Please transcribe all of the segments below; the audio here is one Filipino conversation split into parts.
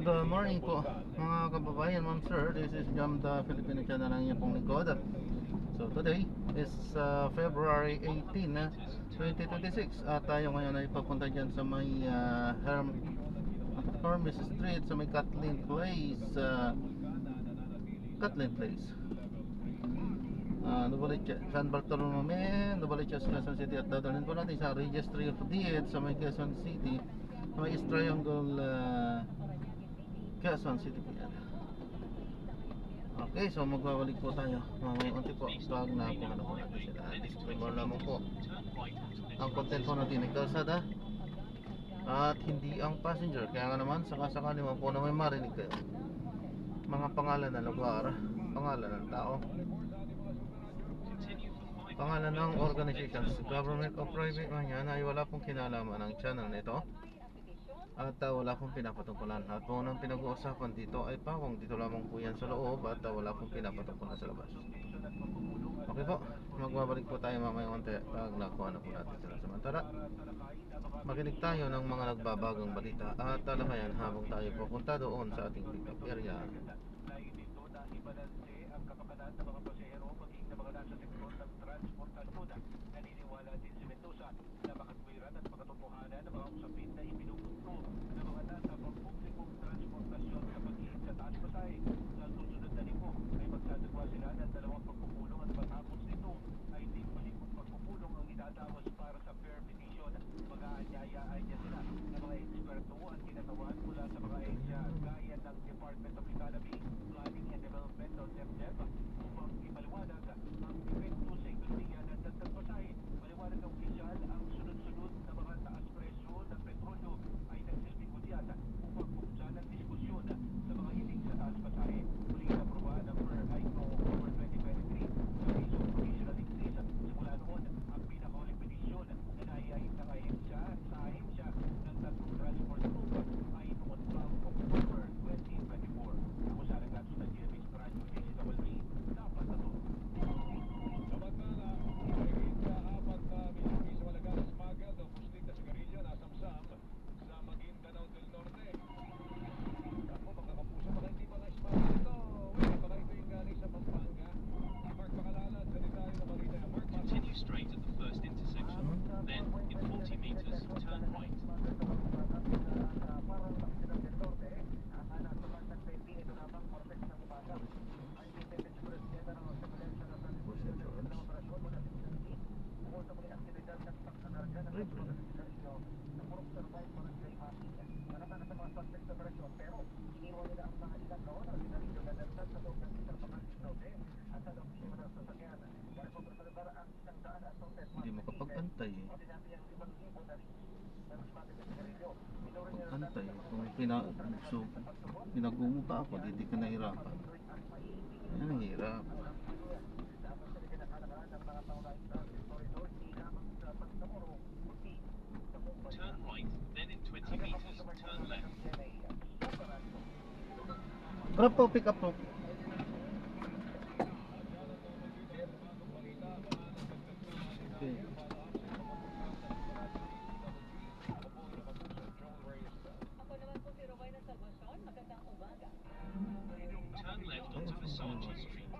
Good morning po mga kababayan, ma'am sir. This is Jam the Filipino channel ng inyong pong lingkod. So today is February 18, 2026. At tayo ngayon ay papunta dyan sa may Hermes Street, sa may Kathleen Place. Kathleen Place, Novaliches, San Bartolome, Novaliches, Quezon City. At dadalhin po natin sa Registry of Deeds sa may Quezon City, sa may East Triangle, Quezon City po yan. Okay, so magbabalik po tayo mamaya unti po pag nakuha na po natin sila. Disclaimer lamang po, ang content po natin ay kalsada at hindi ang passenger. Kaya nga naman sakasakali mo po na may marinig kayo mga pangalan ng lugar, pangalan ng tao, pangalan ng organizations, government o private man yan, ay wala pong kinalaman ng channel nito. At wala pong pinapatungkulan. At po nang pinag-uusapan dito ay pawang dito lamang po yan sa loob. At wala pong pinapatungkulan sa labas. Okay po, magbabalik po tayo mamaya unti pag nakuha na po natin sila. Samantala, makinig tayo ng mga nagbabagong balita at talakayan habang tayo pupunta doon sa ating pick-up area. Hindi makapag-antay eh. Pag-antay kung pinagumo pa ako, hindi ka nahirapan. Yan ang hirap. Turn right, then in 20 meters, turn left. Grab po, pick up po. Okay. Turn left onto Versace Street.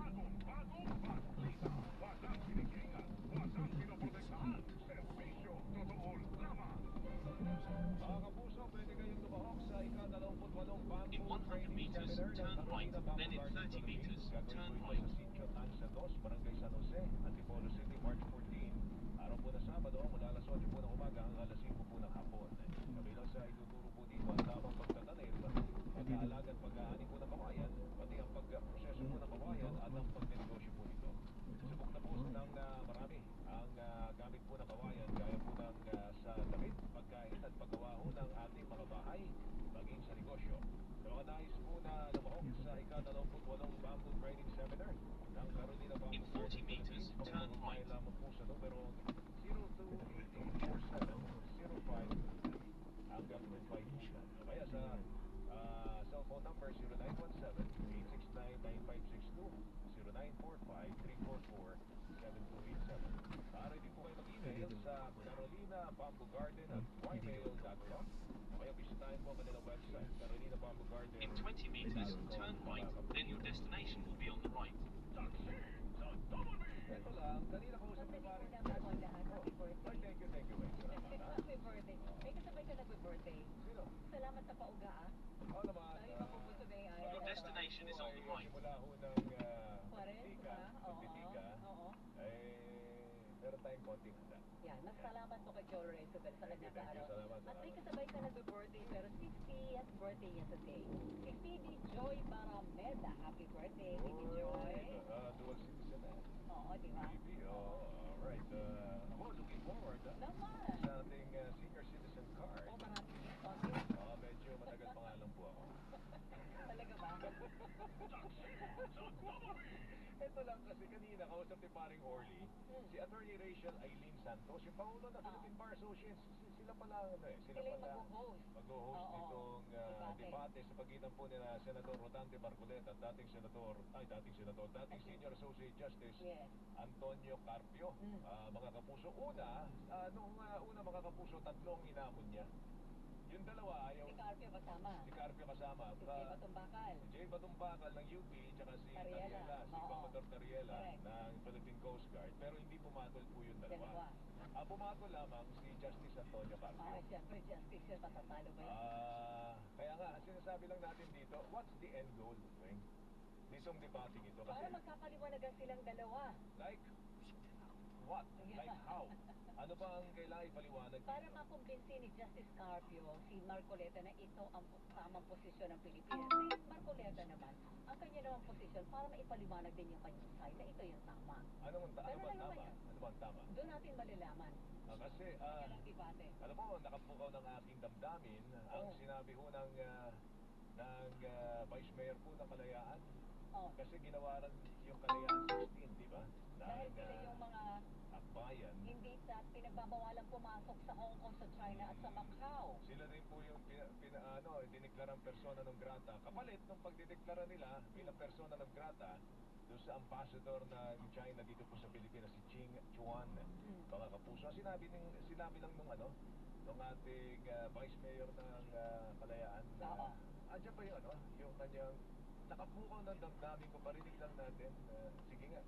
In 100 meters, turn right, then in 30 meters, turn right. In 40 meters, turn right. 90 meters, turn right, then your destination will be on the right. Ito lang, kanina kausap ni Paring Ang lahat, happy birthday. Thank you, Weng. Salamat, ha? Happy birthday. May kasabay ka nag-birthday. Sino? Salamat sa pauga, ah. Oo naman. Ay, mapupunta na yung Your destination is on the right. Simula ho ng Bitika, Oo. meron tayong konting handa. Yan, mas salamat po kay Joel Rezabel sa Thank you, kanyang araw. salamat. At may kasabay ka nag-birthday, pero 60th birthday niya today. Si Phoebe Joy Barameda. Happy birthday, Phoebe Joy. Dual citizen na. Oo, di ba? Alright. Ako, looking forward Naman. sa ating senior citizen card. Oo, marami yan. Okay. Medyo matagal pa nga lang po ako. Talaga ba? Ito lang kasi kanina, kausap ni Paring Orly, si Attorney Rachel Aileen Santos, yung Pangulo ng Philippine Bar Association, sila pala, Sila yung mag-host. mag-host Oo. nitong debate sa pagitan po nila Senador Rodante Barcoleta at dating Senior Associate Justice Yes. Antonio Carpio. Mm. Mga kapuso, nung una mga kapuso, tatlong inamon niya. Yung dalawa, ayaw, Si Carpio kasama. si Carpio kasama. Si Jay Batumbakal. Si Jay Batumbakal ng UP, tsaka si Tariela. Tariela, si Oo. Commodore Tariela Correct. ng Philippine Coast Guard. Pero hindi pumatol po yung Dalawa. dalawa. Pumatol lamang si Justice Antonio Carpio. Siyempre, justice yun. Patatalo ba yun? Kaya nga, sinasabi lang natin dito, what's the end goal, Weng? Ditong debating ito. Para Kasi, magkapaliwanagan silang dalawa. like, what? Like how? Ano ba ang kailangan ipaliwanag Para dito? makumbinsi ni Justice Carpio si Marcoleta na ito ang tamang posisyon ng Pilipinas. Si Marcoleta naman, ang kanya namang posisyon para maipaliwanag din yung kanyang side na ito yung tama. Ano ba Ganun lang tama? naman yun. Ano ba ang tama? Doon natin malalaman. Kasi, Yan ang debate. alam mo, nakapukaw ng aking damdamin ang Oo. sinabi ho ng Vice Mayor po ng Kalayaan. Oh. Kasi ginawaran yung Kalayaan 16, di ba? Dahil sila yung mga akbayan. hindi sa pinagbabawalang pumasok sa Hong Kong, sa China at sa Macau. Sila rin po yung dineklarang persona non grata. Kapalit nung pagdideklara nila bilang persona non grata doon sa ambassador ng China dito po sa Pilipinas, si Ching Chuan. Mga kapuso, sinabi lang nung ating Vice Mayor ng Kalayaan na Oo. andyan pa yung kanyang nakapukaw ng damdamin ko, parinig lang natin. Sige nga.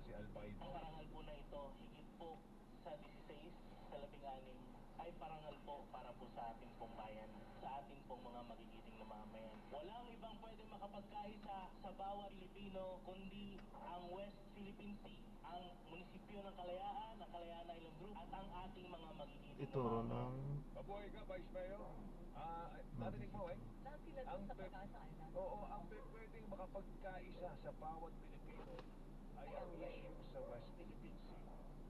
Si Albay. Ang parangal po na ito, higit po sa 16, sa 16, ay parangal po para po sa ating pong bayan, sa ating pong mga magigiting na mamamayan. Walang ibang pwede makapagkaisa sa bawat Pilipino, kundi ang West Philippine Sea, ang munisipyo ng Kalayaan, ng Kalayaan Island Group, at ang ating mga magigiting na Ituro mamamayan. ng Mabuhay ka, Vice Mayor. Narinig mo, Lahat sila doon sa pag-asa island. Oo, ang pwedeng makapagkaisa sa bawat Pilipino ay ang issue sa West Philippine Sea.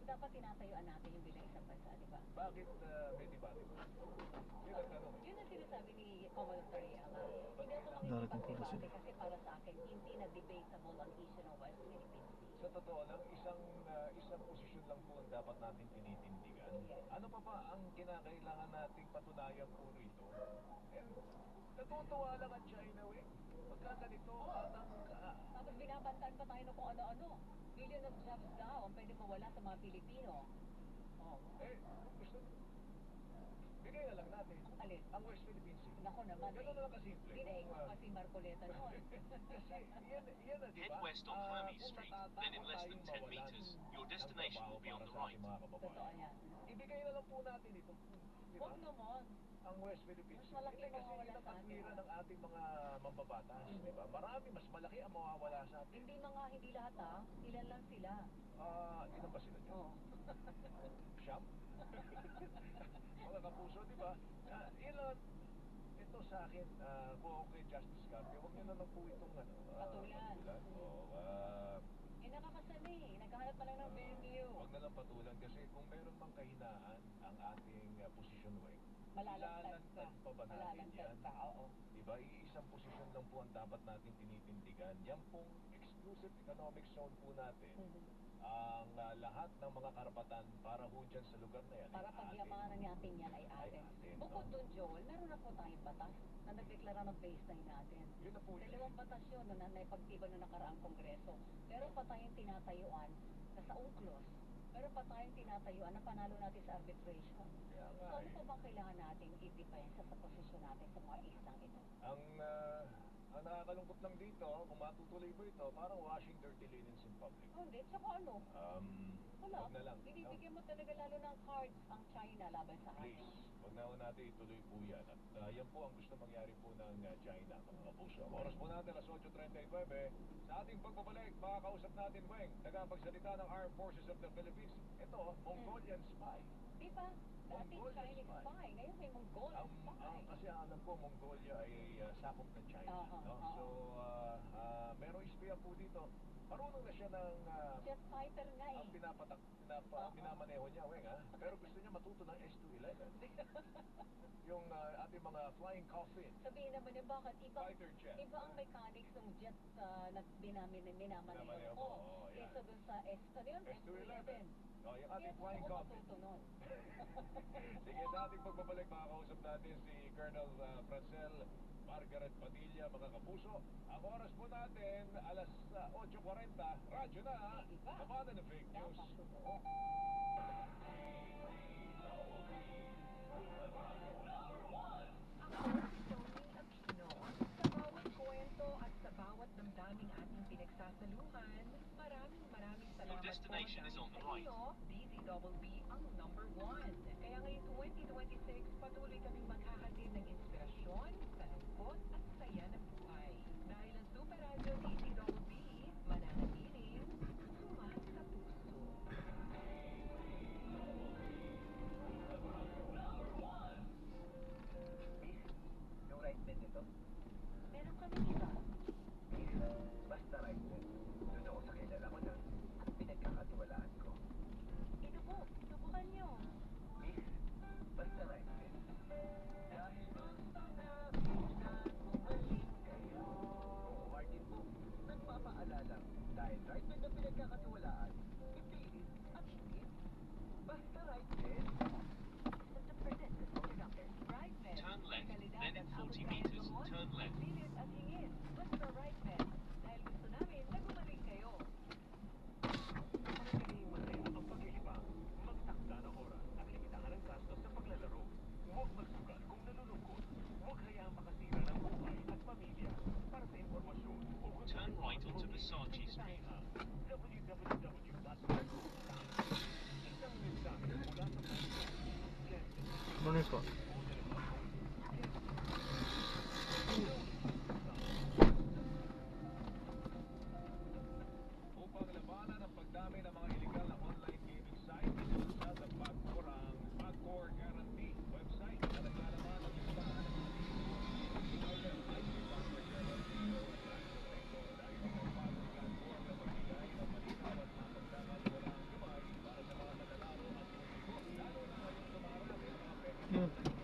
Dapat tinatayuan natin yung bilang isang bansa, di ba? Bakit may debate mo? Yun ang tanong. Yun ang sinasabi ni Commodore Tariela. Hindi ako Darating po kasi. makikipag-debate kasi para sa akin, hindi na debatable ang issue ng West Philippine Sea. Sa totoo lang, isang posisyon lang po ang dapat natin tinitindigan. Ano pa ba ang kinakailangan nating patunayan po rito? Natutuwa lang ang China, Pagka ganito, Tapos binabantaan pa tayo ng kung ano-ano. Billion of jobs daw ang pwede mawala sa mga Pilipino. Oh, gusto, bigay na lang natin alin? ang West Philippine Sea. Nako naman Ganun na lang kasimple. Dinaing ko kasi Marcoleta noon. Kasi yan na, di Head ba? west on Hermes Kung Street, natatakot then in less than tayong 10 mawalan meters, your ng destination trabaho will be on para the sa right. ating mga kababayan. Totoo yan. Ibigay na lang po natin ito. Di ba? Huwag naman. Ang West Philippine Mas Sea. malaki Hindi kasi mawawala yun ang sa atin. katwiran ng ating mga mambabatas. Di ba? Marami, mas malaki ang mawawala sa atin. Hindi lahat ha. Ilan lang sila. Ilan ba sila dyan? Oh. Siyam? Mga kapuso, di ba? Yun lang, ito sa akin, kung ako kay Justice Carpio, huwag niyo na lang po itong Patulan. Nakakasali. Naghahanap pa lang ng venue. Huwag na lang patulan kasi kung meron mang kahinaan ang ating posisyon, Malalantad ka. pa ba natin Malalantad yan? ka, oo. Diba, iisang posisyon lang po ang dapat natin tinitindigan. Yan pong exclusive economic zone po natin. Ang lahat ng mga karapatan para ho dyan sa lugar na yan. Para ay pagyamanan natin yan ay atin. atin, Bukod no? dun, Joel, meron na po tayong batas na nagdeklara ng baseline natin. Yun na po yun. Dalawang batas yun na naipagtiba na nakaraang kongreso. Meron pa tayong tinatayuan na sa UNCLOS. Meron pa tayong tinatayuan na panalo natin sa arbitration. Kaya So nga ano pa bang kailangan natin i-depensa sa posisyon natin sa mga islang ito? ang nakakalungkot lang dito, kung matutuloy mo ito, parang washing dirty linens in public. Oh, hindi. Tsaka ano? Wala. Wag na lang. No? Binibigyan mo talaga lalo ng cards ang China laban sa atin. Please, huwag na ho natin ituloy po yan. At yan po ang gusto mangyari po ng China, mga kapuso. Ang oras po natin, alas 8:39. Sa ating pagbabalik, makakausap natin, Weng, nagpagsalita ng Armed Forces of the Philippines. Ito, Mongolian spy. Di ba? Dati Mongolian Chinese spy. spy. Ngayon may Mongolian spy. Kasi alam ko, Mongolia ay sakop ng China. No? So, merong espiya po dito. Marunong na siya ng Jet fighter nga eh. ang minamaneho niya, Weng, ha? Pero gusto niya matuto ng S-211. Yung ating mga flying coffin. Sabihin naman niya, bakit Fighter jet. iba ang mechanics ng jet na minamaneho Minamaneho ko mo, oo, yan. kaysa dun sa S-211. Oh, yung ating Kaya flying gusto ko coffin. matuto nun. Sige, sa ating pagbabalik, makakausap natin si Colonel Francel Margaret Padilla, mga kapuso. Ang oras po natin, alas 8:40, radyo na, Iba. labanan ng fake news. Dapat totoo. Sa bawat kwento at sa bawat damdaming ating pinagsasaluhan, maraming salamat Your destination is on the right. DZBB ang number 1. Kaya ngayong 2026, patuloy kaming maghahatid ng inspirasyon, talungkot at saya ng buhay. Dahil ang Super Radio DZBB, mananatiling sumas sa puso. Yung right din nito? Meron kami iba. Basta right din. Doon ako sa kilala ko na at pinagkakatiwalaan ko. Subukan nyo. Miss, basta right din. Dahil basta nabigan bumalik kayo. Oo, Martin po, nagpapaalala. Dahil right din na pinagkakatiwalaan, ipilit at higit. Basta right din. Turn left, then in 40 meters, turn left. Pilit at hingit. Basta right man. Dahil gusto namin na gumaling kayo. Panatiging masaya ang paglilibang. Magtakda ng oras at limitahan ang gastos sa paglalaro. Huwag magsugal kung nalulungkot. Huwag hayaang makasira ng buhay at pamilya. Para sa impormasyon o kung Turn right onto Versace Street. www.lego.com. Isang mensahe mula sa Morning po. upang labanan ang pagdami ng mga illegal na online gaming site, inilunsad ng Pagcor ang Pagcor Guarantee website na naglalaman ng listahan ng mga illegal ay si Pagcor Guarantee o Pagcor dahil ang Pagcor platform na magbigay ng malinaw at mapagdaman walang gamay para sa mga naglalaro at pumiko, lalo na ngayong dumarami ang mga peke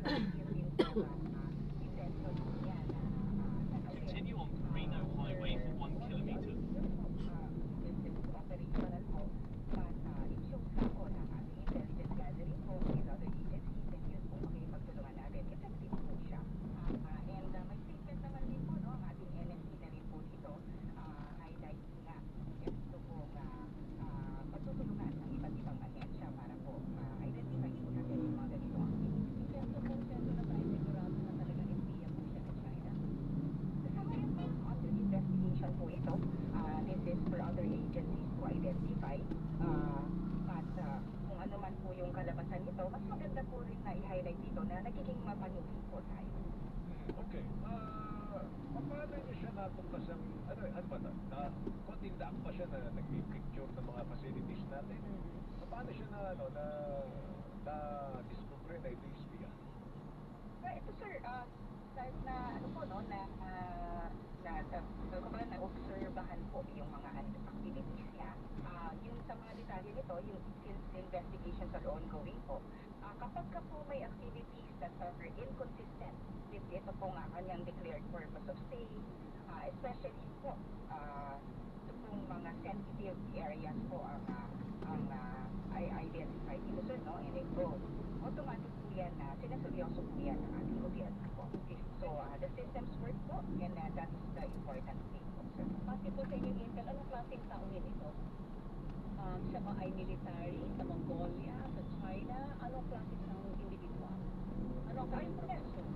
yun din po ang intention niya na Continue on Carino Highway for 1 kilometer. Operational po, but it shows na po ng ating intelligence gathering po with other agencies and yun po makipagtulungan natin. Effective po siya. And may statement naman din po, no, ang ating NNC na rin po dito, highlighting nga ito pong pagtutulungan ng iba't ibang ahensya para po identify po natin yung mga ganitong activities. Kaya ito po siya na tayo sigurado na talagang espiya po siya ng China. Kasama yun po, under investigation po ito. This is for other agencies to identify. At kung ano man po yung kalabasan nito, mas maganda po rin na i-highlight dito na nagiging mapanuri po tayo. Okay. Paano niyo siya natuklasan, ano ba na konting daak pa siya na nag-picture ng mga facilities natin? Paano siya na-discover na ito yung espiya? Ito sir, dahil na ano po no, na-obserbahan po yung mga activities niya. Yung sa mga detalye nito, yung since investigations are ongoing po, kapag ka po may activities that are inconsistent with ito po nga kanyang declared purpose of stay, especially po, ito pong mga sensitive areas po ang identify dito sir, no, and go. Automatic po yan na sinaseryoso po yan ng ating gobyerno po. So, the systems work po, and that is the important thing po, sir. Pati po sa inyong intel, anong klaseng tao yun ito? Siya ba ay military sa Mongolia, sa China? Anong klase ng individual? Anong kanyang profession?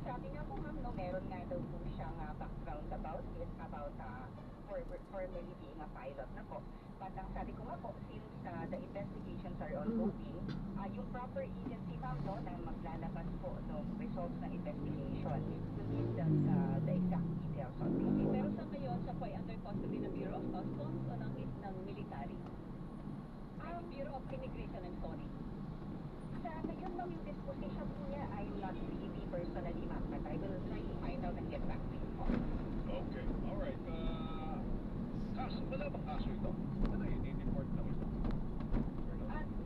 Sabi nga po ma'am, no, meron nga daw po siyang background about it, about formerly being a pilot na po. But ang sabi ko nga po, since the investigations are ongoing, yung proper agency ma'am, no, na maglalabas po ng results ng investigation to give us the exact details on this. Pero sa ngayon, siya po ay under custody ng Bureau of Customs o ng military? Bureau of Immigration, I'm sorry. Sa ngayon ma'am, yung disposition po niya, I'm not really personally ma'am, but I will try to find out and get back to you po. Okay. Alright. Kaso, wala bang kaso ito? Ano yun? I-report lang ito.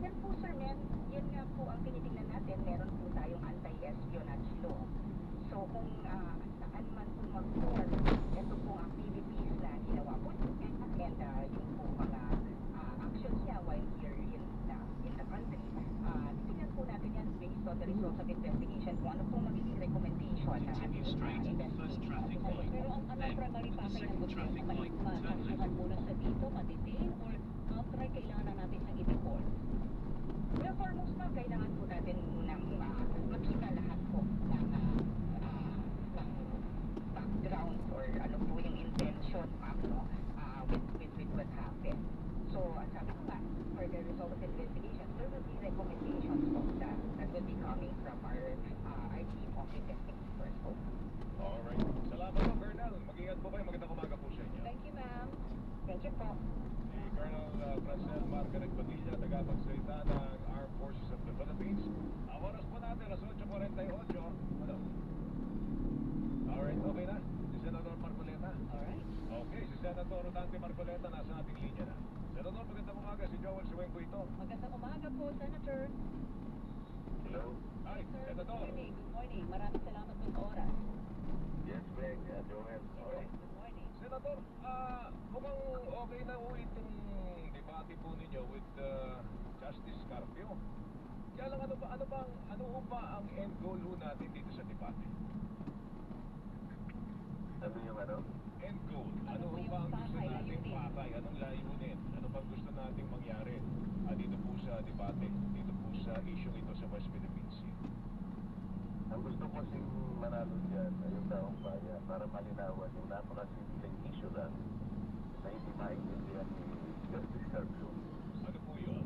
Yan po sir, yan nga po ang tinitingnan natin, meron po tayong anti-espionage law. So kung saan man po mag-fall, ito pong activities na ginawa po niya, and yung po mga actions niya while here in the country, titignan po natin yan based on the results of investigation kung ano pong magiging recommendation ng ating Continue straight to the first traffic light. Pero ang primary Then, pakay ng second traffic gobyerno, light, turn makasuhan left. muna siya dito, ma-detain, or outright kailangan na natin siyang i-deport? Well, foremost ma'am, kailangan po natin munang makita lahat po ng background or ano po yung intention ma'am, no, with what happened. So, ang sabi ko nga, for the result of investigation, there will be recommendations po that will be coming from our team of investigators po. Alright. Salamat po, Colonel. Mag-ingat po kayo. Magandang umaga po sa inyo. Thank you ma'am. Thank you po. Si Colonel Francel Margaret Padilla, tagapagsalita ng Armed Forces of the Philippines. Ang oras po natin, alas 8:48. Ano? Alright, okay na? Si Senator Marcoleta? Alright. Okay, si Senator Dante Marcoleta nasa ating linya na. Senator, magandang umaga. Si Joel Suweng po ito. Magandang umaga po, Senator. Hello? Hi, Sir, Senator. good morning. Maraming salamat po sa oras. Yes, Greg. Joel. Alright. Good morning. Senator, mukhang okay na ho itong debate po ninyo with Justice Carpio. Kaya lang ano ho ba ang end goal ho natin dito sa debate? Ano yung ano? End goal. Ano Ano po ho yung ba ang gusto pakay, nating layunin? pakay? Anong layunin? Ano bang gusto nating mangyari? Dito po sa debate, dito po sa issue ito sa West Philippine Sea. Ang gusto ko kasing manalo dyan ay yung taong bayan para malinawan yung napakasimpleng issue lang na hindi maintindihan ni Justice Carpio. Ano po yun?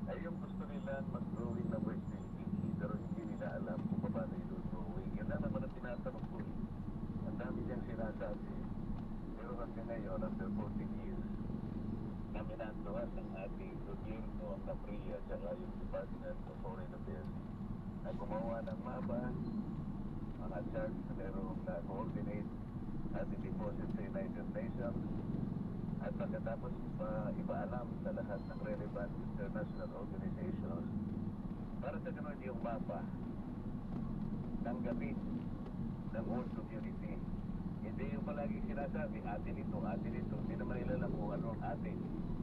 Ay yung gusto nila mag-drawing ng West Philippine Sea pero hindi nila alam kung paano yung drawing. Yan na naman ang tinatanong ko. Ang dami niyang sinasabi. Pero hanggang ngayon, after 14 years, naminandohan ng ating gobyerno ang NAPRIA at yung Department of Foreign Affairs na gumawa ng mapa, mga charts na merong coordinate at deposit sa United Nations at pagkatapos ipaalam sa lahat ng relevant international organizations para sa ganun yung mapa, tanggapin ng whole community. Hindi yung palagi sinasabi, atin ito, hindi naman nila alam kung ano ang atin.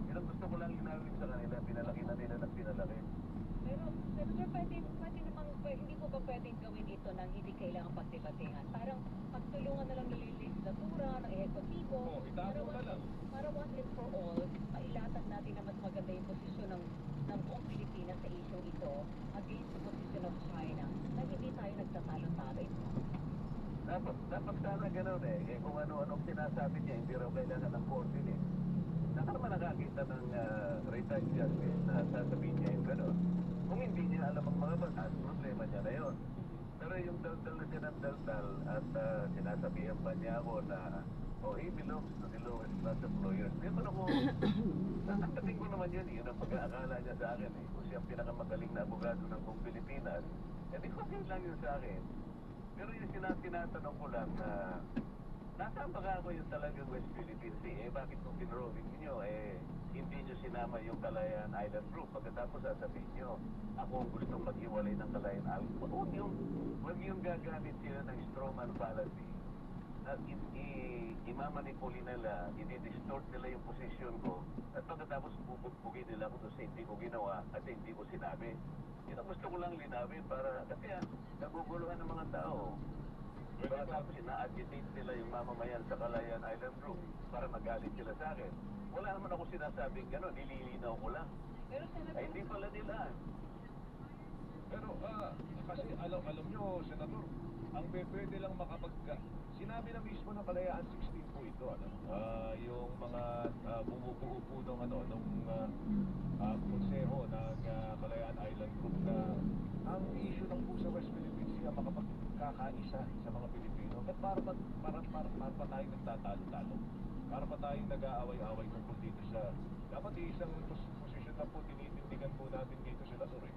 Yun ang gusto ko lang linawin sa kanila, pinalaki na nila ng pinalaki. Pero, Senator, hindi po ba pwedeng gawin ito nang hindi kailangan pagdebatehan? Parang pagtulungan na lang nila yung legislatura, ng ehekutibo. Oo, itago na lang. Para once and for all, mailatag natin na mas maganda yung posisyon ng buong Pilipinas sa isyong ito against the position of China na hindi tayo nagtatalo-talo ito. Dapat sana gano'n eh. Kung ano-anong sinasabi niya, hindi raw kailangan ng coordinate. Saka naman nakakita ng retired justice na sasabihin niya yung gano'n. Kung hindi niya alam ang mga batas, problema niya na yun. Pero yung daldal na siya ng daldal at sinasabihan pa niya ako na he belongs to the lowest class of lawyers. Di ba ako, ang dating ko naman yun, yun ang pag-aakala niya sa akin eh. Kung siya ang pinakamagaling na abogado ng buong Pilipinas, di okay lang yun sa akin. Pero yung tinatanong ko lang na nasaan ba ako yung talagang West Philippine Sea? Bakit kung pinrolling niyo, hindi niyo sinama yung Calayan Island Group? Pagkatapos sasabihin niyo, ako ang gustong maghiwalay ng Calayan Island Group. Huwag yung gagamit sila ng strawman fallacy at imamanipuli nila, i-distort nila yung posisyon ko at pagkatapos pupugin nila ako doon sa hindi ko ginawa at hindi ko sinabi. Yun ang gusto ko lang linawin para kasi naguguluhan ng mga tao. Pagkatapos ina-agitate nila yung mamamayan sa Calayan Island Group para magalit sila sa akin. Wala naman ako sinasabing gano'n, nililinaw ko lang. Pero Senator, Ay hindi pala nila. Pero kasi alam nyo, Senator, ang pwede lang sinabi na mismo ng Kalayaan 16 po ito, yung mga bumubuo po nung konseho ng Kalayaan Island Group na ang issue lang po sa West Philippine Sea makapagkakaisa sa mga Pilipino. Ba't para pa tayong nagtatalo-talo? Para pa tayong nag-aaway-aaway tungkol dito sa dapat isang posisyon na po tinitindigan po natin dito, Senator eh.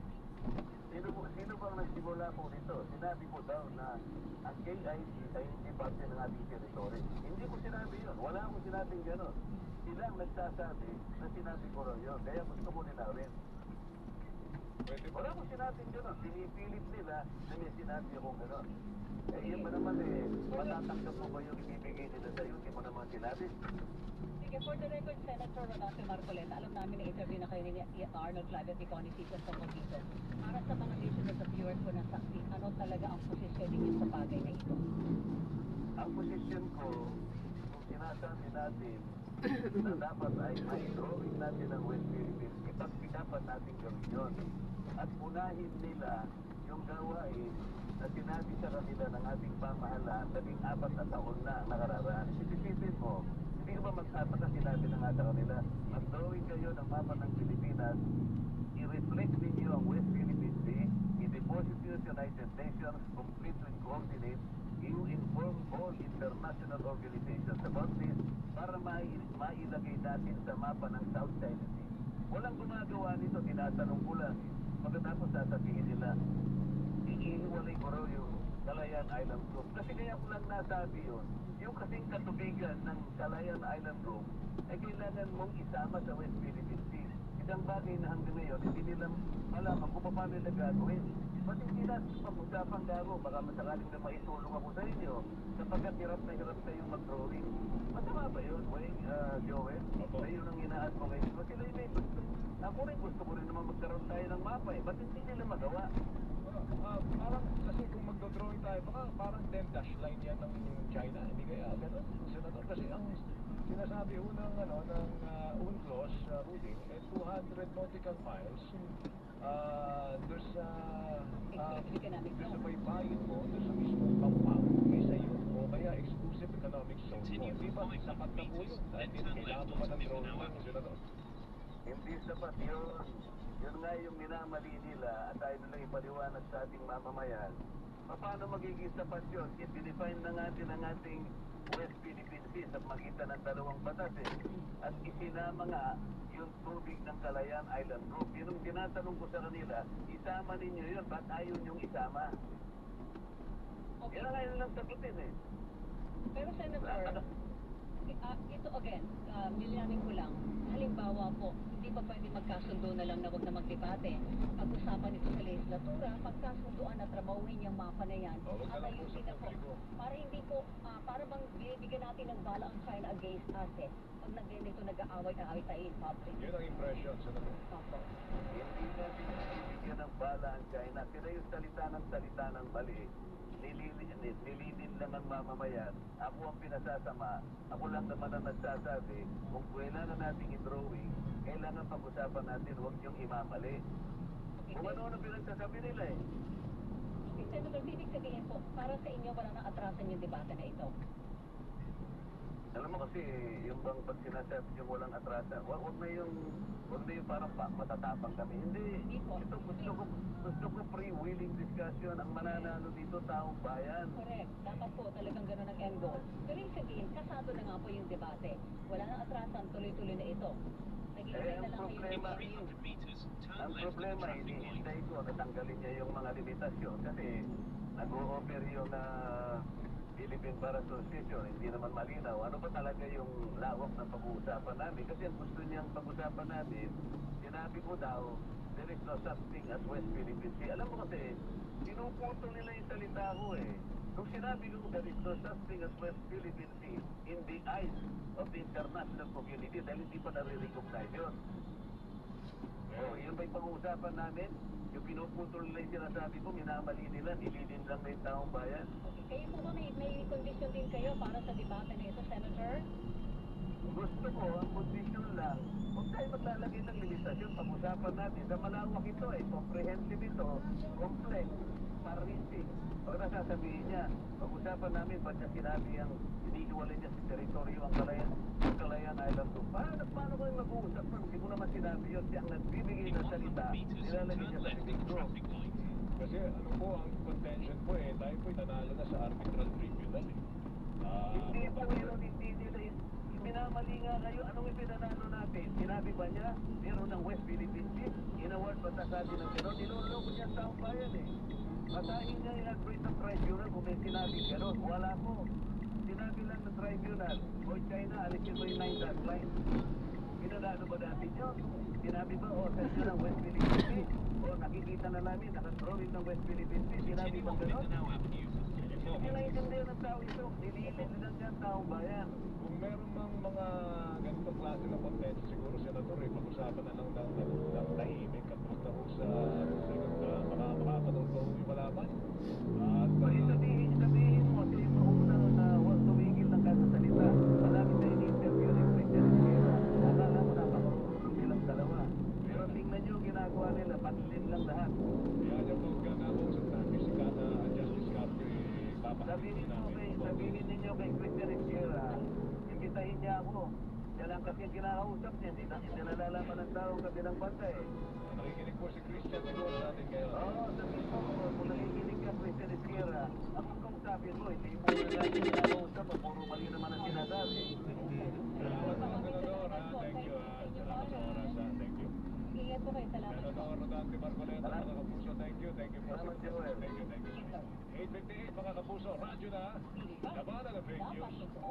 Sino bang nagsimula po dito? Sinabi ko daw na ang KIC ay hindi parte ng ating territory. Hindi ko sinabi yun. Wala akong sinabing gano'n. Sila ang nagsasabi na sinabi ko raw yun. Kaya gusto ko linawin. Pwede ba? Wala akong sinabing gano'n. Pinipilit nila na may sinabi akong gano'n. Yun ba naman matatanggap mo ba yung ibibigay nila sa'yo? Hindi mo naman sinabi. sige, for the record, Senator Rodolfo Marcoleta, alam namin na interview na kayo ni Arnold Clavio at ikaw ni Cesar Tongolito. Para sa mga listeners at viewers ko na saksi, ano talaga ang posisyon ninyo sa bagay na ito? Ang posisyon ko, kung sinasabi natin na dapat ay mai-drawing natin ang West Philippines, dapat natin gawin yun. At unahin nila yung gawain na sinabi sa kanila ng ating pamahalaan 14 na taon na ang nakararaan. Isipin mo, hindi ko ba magtataka sinabi na nga sa kanila, mag-drawing kayo ng mapa ng Pilipinas, i-reflect ninyo ang West Philippine Sea, i-deposit nyo sa United Nations, complete with coordinates, you inform all international organizations about this para mailagay natin sa mapa ng South China Sea. Walang gumagawa nito, tinatanong ko lang. Pagkatapos sasabihin nila, iihiwalay ko raw yung Calayan Island Group. Kasi kaya ko lang nasabi yun, yung kasing katubigan ng Calayan Island Group ay kailangan mong isama sa West Philippine Sea. Isang bagay na hanggang ngayon, hindi nila malaman kung paano nila gagawin. Ba't hindi natin pag-usapang gago, baka masakaling na maitulong ako sa inyo sapagkat hirap na yung mag-drawing. Masama ba yun, Wayne, Joel? Na yun ang ina-advocate ko. Sila yung may gusto. Ako rin gusto ko rin naman magkaroon tayo ng mapa eh. Ba't hindi nila magawa? Parang kasi kung magdodrawing tayo, baka parang 10 dash line yan ng China. Hindi kaya ganun, Senator. Kasi ang sinasabi ho ng UNCLOS ruling, 200 nautical miles doon sa baybayin mo, doon sa mismong compound, isa yun, o kaya exclusive economic zone mo. Di ba sapat na po yun? Dahil kailangan mo pa ng drawing mo, Senator. Hindi sapat yun. Yun nga yung minamali nila at tayo nila ipaliwanag sa ating mamamayan. Paano magiging sapat yun? I-define na natin ang ating West Philippine Sea sa magitan ng dalawang batas eh. At isinama nga yung tubig ng Calayan Island Group. Yun ang tinatanong ko sa kanila, isama ninyo yun, ba't ayaw niyong isama? Okay. Yan ang ngayon lang sagutin eh. Pero Senator, Ito again, nilinamin ko lang. Halimbawa po, hindi ba pwede magkasundo na lang na wag na magdebate? Pag-usapan ito sa legislatura, pagkasunduan at ramawin yung mapa na yan. Oh, wag na At lang po ayusin sa na po. publiko. Para hindi po, para bang binibigyan natin ng bala ang China against us eh. Pag ganito nag-aaway-aaway tayo in public. Yun ang impression, Senator. Opo. Hindi natin bibigyan ng bala ang China. Sila yung salita ng mali. Nililin lang ang mamamayan. Ako ang pinasasama. Ako lang naman ang nagsasabi. Kung kailangan nating i-drawing, kailangan pag-usapan natin, huwag yung imamali. Kung ano pinagsasabi nila eh. Senator, ibig sabihin po, para sa inyo wala nang atrasan yung debate na ito. Alam mo kasi, yung bang pag sinasabi yung walang atrasan, wag na yung parang matatapang kami. Hindi. Ito gusto ko free-willing discussion. Ang mananalo dito, taong bayan. Correct. Dapat po talagang ganun ang end goal. Pero yung sabihin, kasado na nga po yung debate. Wala nang atrasan, tuloy-tuloy na ito. Naghihintay na lang kayo. In 300 meters, turn Ang left at the problema, traffic light. hinihintay ko na tanggalin niya yung mga limitasyon kasi nag-o-offer yung Philippine Bar Association, hindi naman malinaw. Ano ba talaga yung lawak ng pag-uusapan namin? Kasi ang gusto niyang pag-usapan namin, sinabi ko daw, there is no such thing as West Philippine Sea. Alam mo kasi, pinuputol nila yung salita ko eh. Nung sinabi ko, there is no such thing as West Philippine Sea in the eyes of the international community dahil hindi pa nare-recognize yun. Oh, yun ba yung pag-uusapan namin? Yung pinuputol nila yung sinasabi ko, minamali nila, nililin lang na yung taong bayan. Kayo po ba may condition din kayo para sa debate na ito, Senator? Gusto ko, ang condition lang, huwag tayo maglalagay ng limitasyon, pag-usapan natin. Sa malawak ito eh, comprehensive ito, complex, far-reaching. Pag nasasabihin niya, pag-usapan namin, ba't niya sinabi ang iniiwalay niya sa teritoryo ang Calayan Island to? Paano kayo mag-uusap? Hindi ko naman sinabi yun. Siya ang nagbibigay In ng salita, 100 meters, nilalagay turn niya sa left at bibig the ko. traffic light. Kasi ano po ang contention po eh, tayo po'y nanalo na sa arbitral tribunal eh. Hindi po yun, hindi nila minamali nga kayo. Anong ipinanalo natin? Sinabi ba niya, meron ng West Philippine Sea? Inaward ba sasabi ng gano'n? Niloloko niya sa taong bayan eh. Basahin niya yung Arbitral Tribunal kung may sinabi gano'n. Wala po. Sinabi lang ng tribunal, o China, alisin mo yung 9-dot line. Pinanalo ba natin yun? Sinabi ba, o sasya ng West Philippine Sea? O nakikita na namin, nakadrawing ng West Philippine Sea. Sinabi Continue ba on gano'n? Mindanao Avenue. Hindi naiintindihan ng tao ito. Nililin lang yan taong bayan. Kung meron mang mga ganitong klase ng contention, siguro Senator eh, pag-usapan na lang ng tahimik at basta ho sa makapanood ko yung malaman. At Sabihin mo, siya yung mauna na huwag tumigil ng kasasalita. Marami na in-interview ng Christian Esquera. Akala mo napakarunong silang dalawa. Pero tingnan nyo yung ginagawa nila, patlin lang lahat. kaya niya pag nakausap namin si Kana Justice Castro eh, papakita namin. Sabihin ninyo kay Christian Esquera, imbitahin niya ako. Yan lang kasi kinakausap niya, hindi nalalaman ng tao kabilang banda eh. Nakikinig po si Christian siguro natin ngayon. Oo, sabihin mo, kung nakikinig ka Christian Esquera, ang kausapin mo, hindi mo na natin kinakausap, puro mali naman ang sinasabi. Salamat mga Senador ha. Thank you ha. Salamat sa oras ha. Thank you. Ingat po kayo. Salamat po. Senador Rodante Marcoleta, mga kapuso. Thank you. Thank you po. Salamat, Joel. Thank you. 8:58 mga kapuso. Radyo na. Labanan ng fake Dapat news. ito.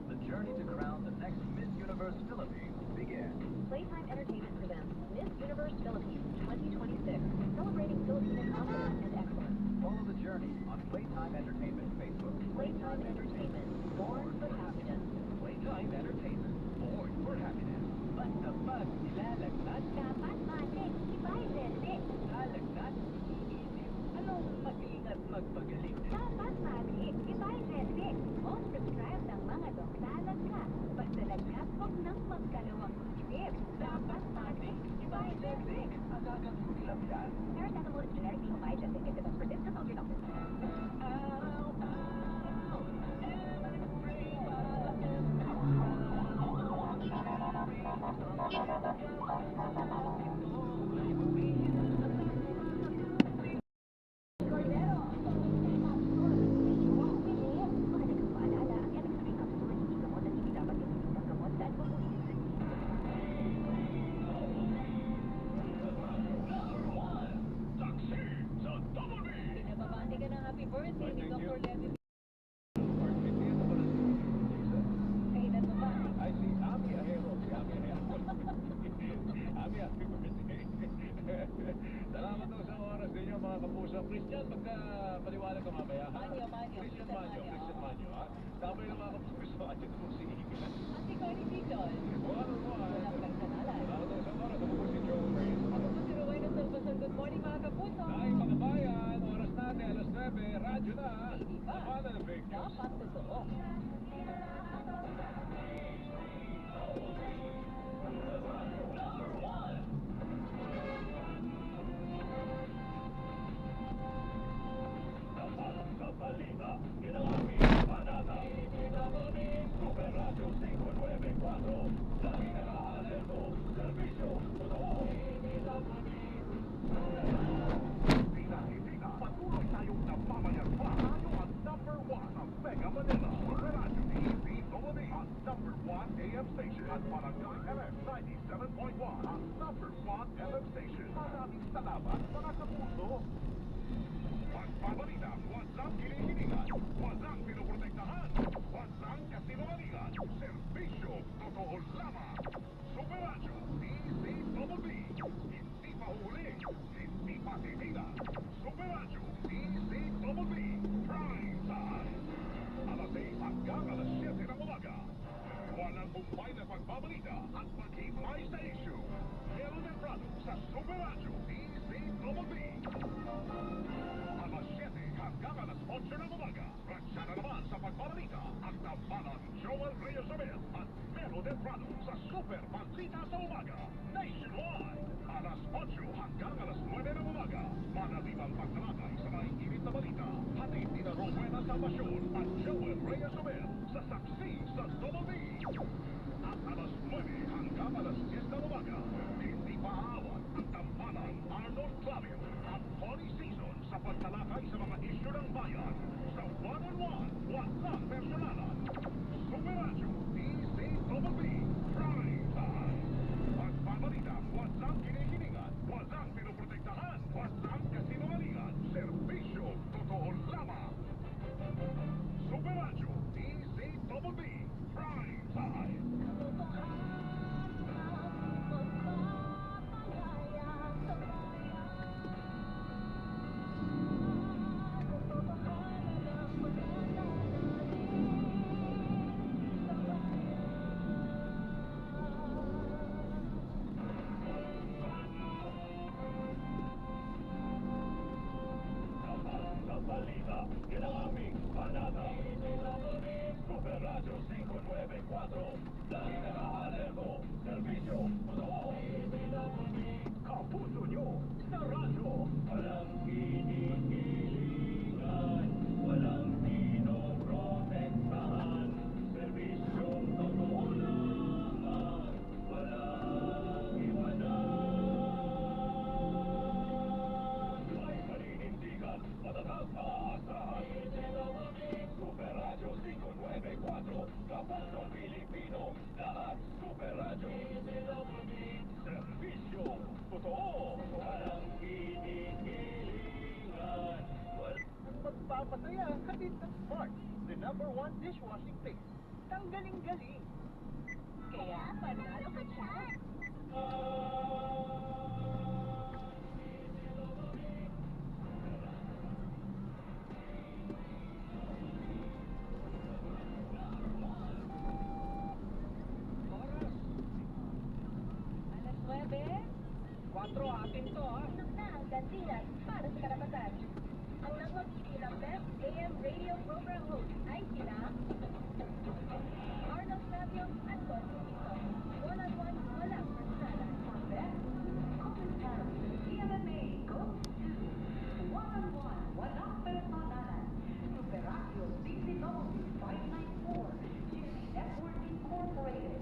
The journey to crown the next Miss Universe Philippines begins. Playtime Entertainment presents Miss Universe Philippines 2026, celebrating Filipino confidence and excellence. Follow the journey on Playtime Entertainment Facebook. Playtime Entertainment, born for happiness. Playtime Entertainment, born for happiness. Basta pag nilalagnat, Dapat matik, iba hindi. lalagnat, iisip. Anong mag-ingat magpagaling? Dapat matik, iba hindi. Most prescribed ng mga doktor lagnat. Basta lagnat, huwag nang magkalawang isip. Dapat matik, iba hindi. Agagang lang yan. Paracetamol is generically combined and if it's prescriptive, consult your doctor. Pinababati ka ng happy birthday. si Dr. Levy. Partitiyan naman ang Jesus. Kailan mo ba? Ay, si Ami Ahero. Si Ami Ahero. Ami, happy birthday. Salamat daw sa oras ninyo mga kapuso. Christian, pagka paliwanag ka mamaya. ha? Manyo. Christian Manyo, ha? Sabay ng mga kapuso. At ito po si Igan. At si Connie Dizon. Walang personalan. Salamat daw sa oras. Ako po si Joe Reyes. Ako po si Rowena Salvason. Good morning mga kapuso. Ay, mga bayan, oras natin, alas 9, radyo na. Hindi pa. Labanan ng fake news. Dapat totoo. Patuloy tayong namamayagpa. Tayo ang number 1 ng Mega Manila. Radyo DPWD ang number 1 AM station at Barangay FM 97.1 ang number 1 FM station. Maraming salamat mga kapuso. Pagbabalita, walang kinikilingan, walang pinoprotektahan, walang kasinungalingan, serbisyo, totoo lamang. Super Radyo, DCWB, hindi pa huli, hindi pa titila. Super Radyo, DCWB, prime time. Alas 6 hanggang alas 7 ng umaga. Walang bumbay na pagbabalita at paghimay sa issue. Meron ng product sa Super Radyo, DCWB. Alas 7 hanggang alas 8 ng umaga. Ransya na naman sa pagbabalita ang tambalan Joel Reyes Abel at Melo del Prado sa Super Balita sa Umaga. Nationwide. Alas 8 hanggang alas 9 ng umaga. Manatibang pagtalakay sa maiinit na balita. Hatid ni na Rowena Salvacion at Joel Reyes Abel sa Saksi sa Double B. At alas 9 hanggang alas 10 ng umaga. Hindi pa aawat ang tambalan Arnold Clavio at Tony Season sa pagtalakay sa mga isyu ng bayan sa one-on-one, walang personalan. Super Radyo, DCWB, prime time. Pagbabalita, walang kinikilingan, walang pinoprotektahan, walang kasinungalingan, serbisyo, totoo lamang. Super Radyo, DCWB, prime time. Kapuso nyo sa radyo. Walang kinikilingan, walang pinoprotektahan, serbisyong totoo lamang, walang iwanan. May paninindigan, matatag na aasahan. Super Radio 594, Kapusong Pilipino, lahat Super Radio. Serbisyo, totoo, walang kinikilingan. Magpapasaya ang hatid ng Smart, the number 1 dishwashing paste. Tanggaling-galing. Kaya panalo ka dyan. Alas 9. 4 atin to, ha? Inom na ang gantilan para sa karapatan. Ang nagmamili ng Best AM radio program host ay sina Arnold Clavio at Connie Dizon. One-on-one, walang personalan. Ang Best Commentary, DMMA Goes to One-on-one, walang personalan. Super Radio DCW 594, GC Network Incorporated.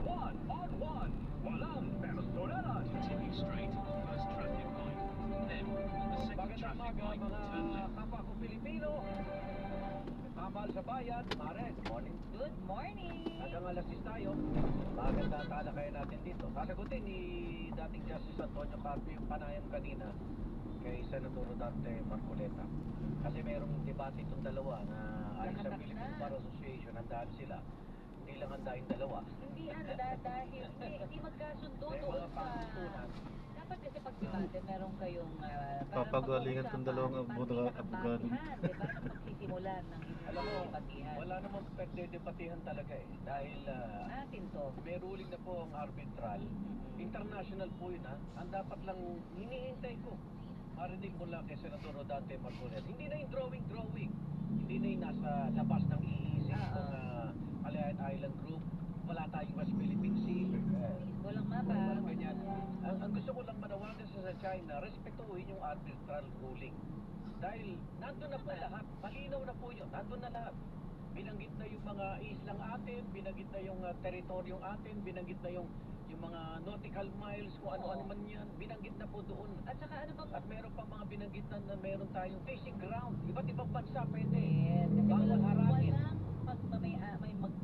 One-on-one, walang personalan. Continue straight on the first traffic light. Then, on the second traffic light, turn left. kapwa ko Pilipino. Kamal sa bayan, Mare, morning. Good morning. Hanggang alas 6 tayo. Maganda ang talakayan natin dito. Sasagutin ni dating Justice Antonio Carpio yung panayam kanina kay Senator Rodante Marcoleta. Kasi mayroong debate itong dalawa na ayon sa Nakatak Philippine na. Bar Association, handaan sila. Hindi lang handain dalawa. Hindi dahil hindi magkasundo May doon mga sa... pangtutunan. Dapat kasi pag debate, meron kayong Papagalingan tong dalawang abogado. pinakabasihan, di ba? Na pagsisimulan ng Alam mo, inyong debatihan. wala namang pagdedebatihan talaga eh. Dahil Atin to. may ruling na po ang arbitral. International po yun ha. Ang dapat lang hinihintay ko. Marinig mo lang kay Senator Rodante Marcoleta. Hindi na yung drawing. Hindi na yung nasa labas ng iisip ng Calayan Island Group. Wala tayong West Philippine Sea. Walang mapa. Walang ganyan. Ang gusto ko lang manawagan sa China, respetuhin yung arbitral ruling. Dahil nandun na po lahat. Malinaw na po yun. Nandun na lahat. Binanggit na yung mga islang atin, binanggit na yung teritoryong atin, binanggit na yung mga nautical miles, kung ano-ano man yan, binanggit na po doon. At saka ano bang... At meron pa mga binanggit na meron tayong fishing ground. Iba't ibang bansa pwede. Yes, kasi Bawal harangin.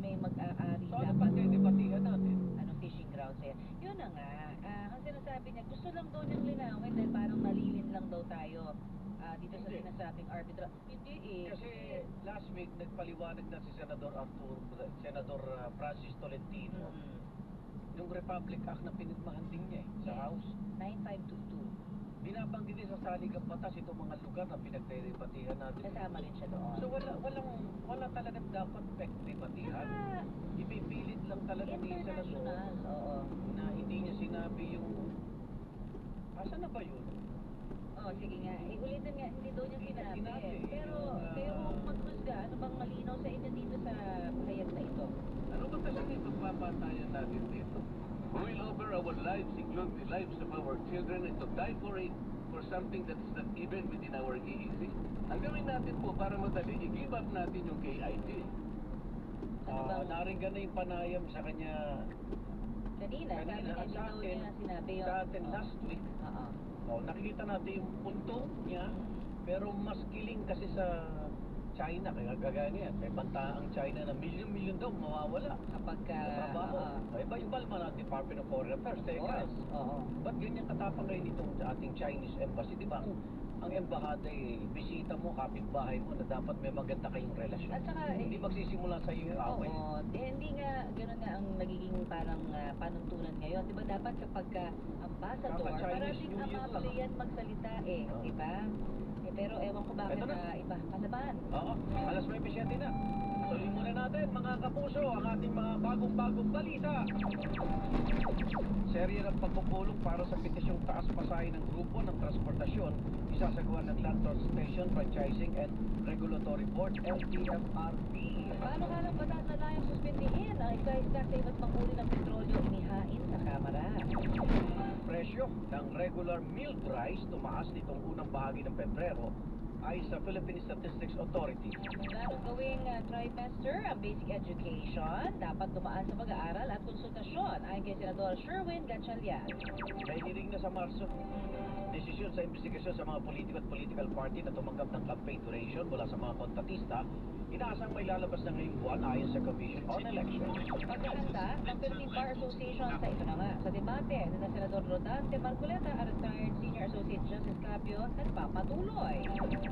may mag-aari So ano pa debatihan natin? Anong fishing grounds yan? Yun na nga, ang sinasabi niya, gusto lang daw niyang linawin dahil parang malilin lang daw tayo dito sa Hindi. sinasabing arbitral. Hindi eh. Kasi last week nagpaliwanag na si Senador Francis Tolentino yung Republic Act na pinirmahan din niya sa House. 9522. Binabanggit din sa saligang batas itong mga lugar na pinagdedebatihan natin. Kasama rin siya doon. So wala talagang dapat pagdebatihan. Ipipilit lang talaga ni Senador International, oo. na hindi niya sinabi yung... Asa na ba yun? Oh, sige nga. Ulitin nga, hindi daw niya sinabi. Sinabi, Pero, yung, kayo maghusga, ano bang malinaw sa inyo dito sa pahayag na ito? Ano ba talaga yung pagpapatayan natin dito? We will offer our lives, include the lives of our children, and to die for it, for something that is not even within our EEC. Ang gawin natin po para madali, i-give up natin yung KIG. Naringgan na yung panayam sa kanya Kanina, sabi niya, at hindi sa daw atin, niya sinabi yun. sa atin last week. Nakikita natin yung punto niya, pero mas kiling kasi sa China, kaya gagaya niya. May banta ang China na milyon-milyon daw mawawala. Kapag trabaho. Iba-iba naman ang Department of Foreign Affairs. Teka, ba't ganyan katapang ngayon itong sa ating Chinese Embassy? Di ba ang embahada bisita mo, kapitbahay mo, na dapat may maganda kayong relasyon. At saka, hindi magsisimula sa iyo yung away. Oo, hindi nga, gano'n nga ang nagiging parang panuntunan ngayon. Di ba dapat kapag ambassador, Kaka-Chinese parating New Year lang. amamalayan magsalita di ba? Pero ewan ko bakit Eto na. iba pasaban. Oo, alas 9:07 na. Tuloy muna natin mga kapuso ang ating mga bagong-bagong balita. Serye ng pagpupulong para sa petisyong taas pasahin ng grupo ng transportasyon isasagawa ng Land Transportation Franchising and Regulatory Board, LTFRB. Paano ka lang batas na tayong suspindihin ang iska-iska sa iba't pang uri ng petrolyo inihain sa Kamara? Presyo ng regular milled rice tumaas nitong unang bahagi ng Pebrero ay sa Philippine Statistics Authority. Planong gawing trimester ang basic education, dapat tumaan sa pag-aaral at konsultasyon ayon kay Senador Sherwin Gatchalian. May hearing na sa Marso. Desisyon sa investigasyon sa mga politiko at political party na tumanggap ng campaign donation mula sa mga kontratista, inaasang may lalabas na ngayong buwan ayon sa Commission on Elections. Paghahanda ng Philippine Bar Association sa ito na nga, sa debate na Senador Rodante Marcoleta at retired Senior Associate Justice Capio nagpapatuloy.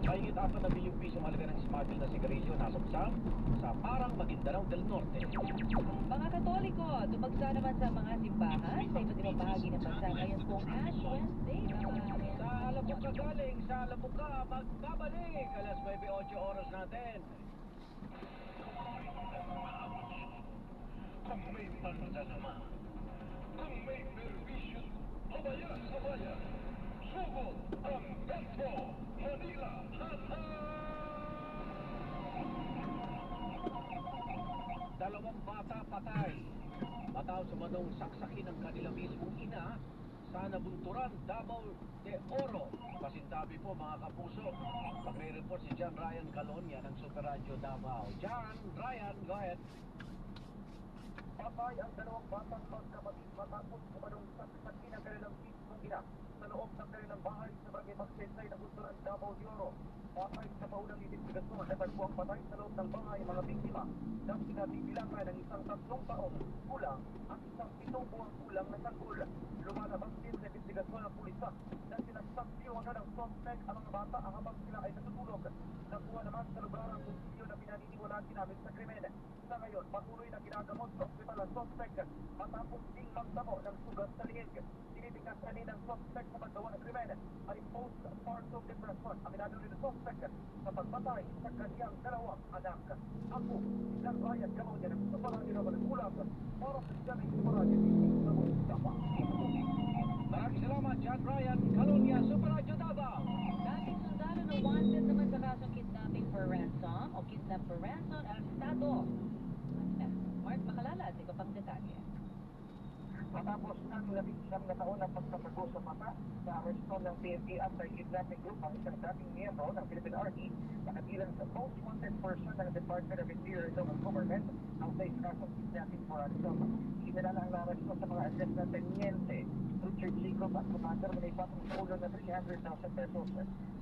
Mahigit 4 na bilyong piso mahalaga ng smuggle na sigarilyo nasabsab sa Parang, Maguindanao del Norte. Mga Katoliko, dumagsa naman sa mga simbahan sa iba't ibang bahagi ng bansa ngayon pong Ash Wednesday. Sa Alabuca galing, sa Alabuca, magbabalik. Alas 9:08 oras natin. Kung may pansalama, kung may perwisyo, abaya sa bayan, sugo ang Metro Manila. Dalawang bata patay matapos umanong saksakin ng kanila mismong ina sa Nabunturan, Davao de Oro. Pasintabi po mga kapuso. Magre-report si John Ryan Calonia ng Super Radio Davao. John Ryan, go ahead. Patay ang dalawang batang magkapatid matapos umanong saksakin ng kanilang mismong ina sa loob ng kanilang bahay sa Barangay Magsaysay na Bunturan, Davao de Oro. Patay sa paunang investigasyon na tagpuang patay sa loob ng bahay mga biktima na pinatibilangan ng isang 3 taong kulang at isang 7 buwang kulang na sanggol. Lumalabas din sa investigasyon ng pulisa na sinasaksiyo Tinawagan ng suspect ang mga bata habang sila ay natutulog. Nakuha naman sa lugar ang kutsilyo na pinaniniwalaan ginamit sa krimen. Sa ngayon, patuloy na ginagamot sa ospital ang suspect matapos ding magtamo ng sugat sa liig. Tinitikas kanin ng suspect sa paggawa ng krimen ay postpartum depression. Aminado rin ng suspect sa pagpatay sa kanyang dalawang anak. Ako, si John Ryan Camaunia ng Suparang Ginawa ng Ulang para sa Jamming Suparang Ginawa ng Ulang. Maraming salamat, John Ryan Calonia, Super Radio Davao. Dating sundalo na wanted naman sa kasong kidnapping for ransom o kidnap for ransom ang Estado. Mark Makalala, di ko pang detalye. Matapos ang 11 na taon ng pagtatago sa mata sa aresto ng PNP anti-kidnapping group ang isang dating miyembro ng Philippine Army nakabilang sa most wanted person ng Department of Interior and Local Government ang sa kasong kidnapping for ransom. Kinilala ang naresto sa mga address na teniente Richard Jacob at commander na may patong sa ulo na 300,000 pesos.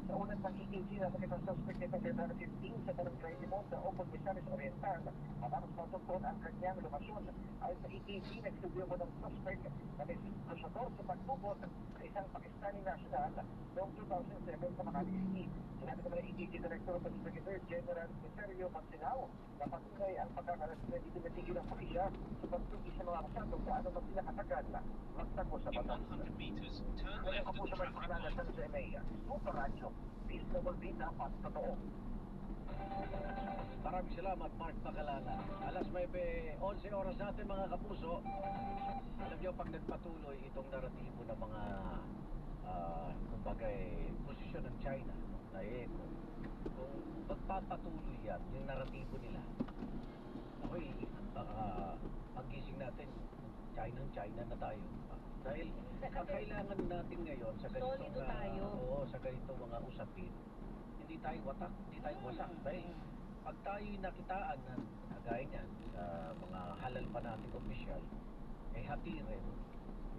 Sa unang pang-EKG na sakit ang suspect nito February 15 sa Barangay Limon sa Opon, Misamis Oriental. Matapos matungkol ang kanyang lumasyon ay sa EKG nagstudio mo ng suspect na may sitwasyador sa pagtubot sa isang Pakistani national noong 2007 sa Makati City. Sinabi naman ng EKG Director of the Secretary General Miserio Magsinao na patunay ang pagkakalas na dito natigil ang pulisya sa pagtugi sa mga akusado kung ano man sila katagal magtago sa In batas. 100 meters, turn Kaya left pa at po the sa traffic magpakalala light. sa EMEA, Super Radio, PSWB dapat totoo. Maraming salamat, Mark Makalala. Alas 9:11 oras natin, mga kapuso. Alam niyo, pag nagpatuloy itong naratibo ng mga kumbaga posisyon ng China, Daeco, kung magpapatuloy yan, yung naratibo nila, ako'y pagising natin, China na tayo. Dahil ang kailangan natin ngayon sa ganitong Solido tayo. sa ganitong mga usapin, hindi tayo watak, hindi tayo wasak. Dahil pag tayo'y nakitaan ng kagaya niyan sa mga halal pa nating opisyal, hati rin,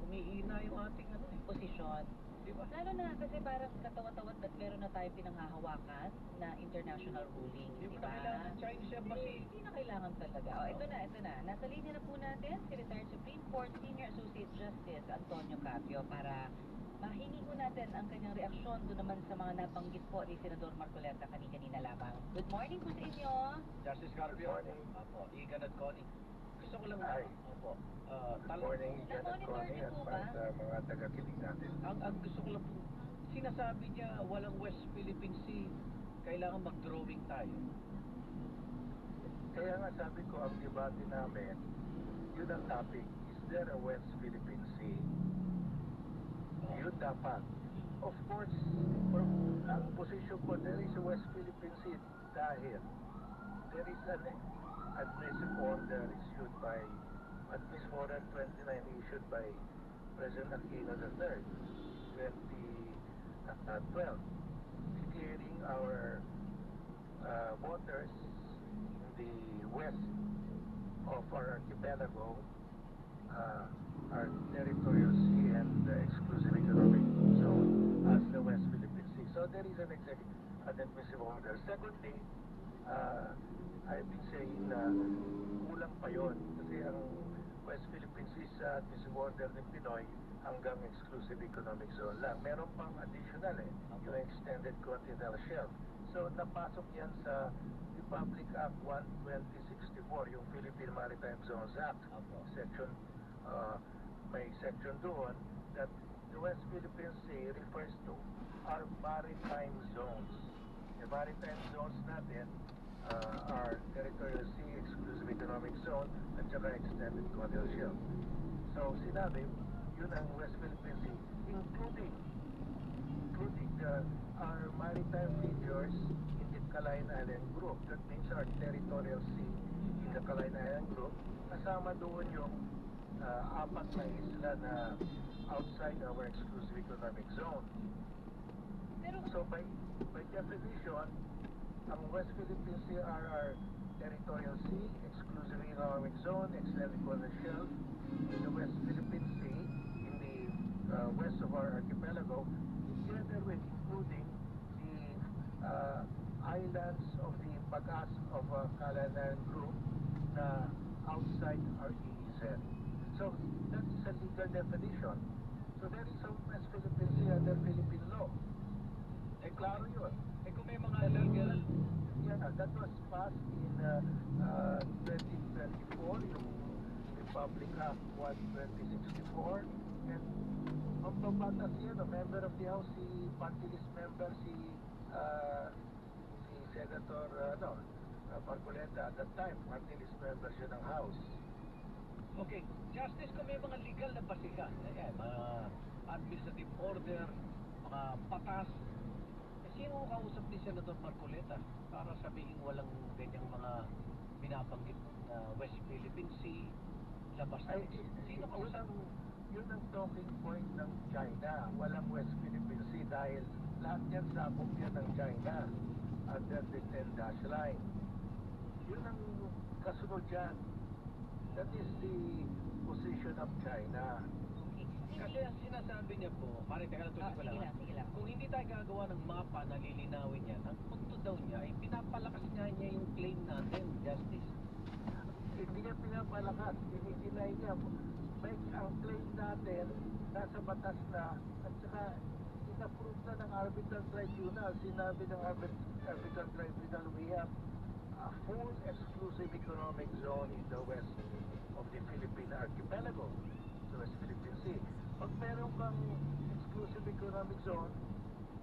humihina yung ating Posisyon. di ba? Lalo na kasi parang katawad-tawad at meron na tayo pinanghahawakan na international ruling, Hindi di mo na ba? kailangan Chinese embassy. Hindi na kailangan talaga. Oh, ito na. Nasa linya na po natin si retired Supreme Court Senior Associate Justice Antonio Capio para mahingi po natin ang kanyang reaksyon doon naman sa mga nabanggit po ni Senador Marcoleta kanina lamang. Good morning po sa inyo. Justice Carpio. Good morning. Apo, Igan at Connie. Gusto ko lang Hi. Opo. Good morning, Janet Na-monitor Connie, niyo at po para ba? sa mga taga-kilig natin. Ang gusto ko lang po, sinasabi niya walang West Philippine Sea, kailangan mag-drawing tayo. Kaya nga sabi ko, ang debate namin, yun ang topic, is there a West Philippine Sea? Yun dapat. Of course, ang position ko, there is a West Philippine Sea dahil there is an admissive order issued by Admissive Order 29 issued by President Aquino III 2012 declaring our waters in the west of our archipelago our territorial sea and exclusive economic zone as the West Philippine Sea. So there is an admissive order. Secondly, I've been saying na kulang pa yun kasi ang West Philippine Sea sa admissive order ng Pinoy hanggang exclusive economic zone lang. Meron pang additional yung extended continental shelf. So napasok yan sa Republic Act 1-2064, yung Philippine Maritime Zones Act. Section, may section doon that the West Philippine Sea refers to our maritime zones. The maritime zones natin are territorial sea, exclusive economic zone, at saka extended continental shelf. So sinabi, yun ang West Philippine Sea, including our maritime features in the Caline Island Group. That means our territorial sea in the Caline Island Group. Kasama doon yung apat na isla na outside our exclusive economic zone. So by definition, ang West Philippine Sea are our territorial sea, exclusive economic zone, extended continental shelf, the West Philippine Sea in the west of our archipelago, together with including the islands of the Bagas of Caline Island Group na outside our EEZ. So that is a legal definition. So there is a West Philippine Sea under Philippine law. klaro yun. Kung may mga legal... Yeah, that was passed in 2024, yung Republic Act 1-2064, and ang pambatas yan, a member of the House, si party list member, si Senator Marcoleta at that time, party list member siya ng House. Okay, Justice, kung may mga legal na basihan, mga administrative order, mga batas, sino ang kausap ni Senator Marcoleta para sabihin walang ganyang mga binabanggit na West Philippine Sea, labas na? Sino kausap? Yun ang talking point ng China. Walang West Philippine Sea dahil lahat yan sabog yan ng China under the 10-dash line. Yun ang kasunod yan. That is the position of China. Kasi ang sinasabi niya po, pare, teka lang, tuloy ko lang. Sige lang. Kung hindi tayo gagawa ng mapa na lilinawin yan, ang punto daw niya ay pinapalakas niya yung claim natin, Justice. Hindi niya pinapalakas, dinay niya. May ang claim natin, nasa batas na, at saka inapprove na ng Arbitral Tribunal. Sinabi ng Arbitral Tribunal, we have a full exclusive economic zone in the west of the Philippine archipelago, the West Philippine Sea. Pag meron kang exclusive economic zone,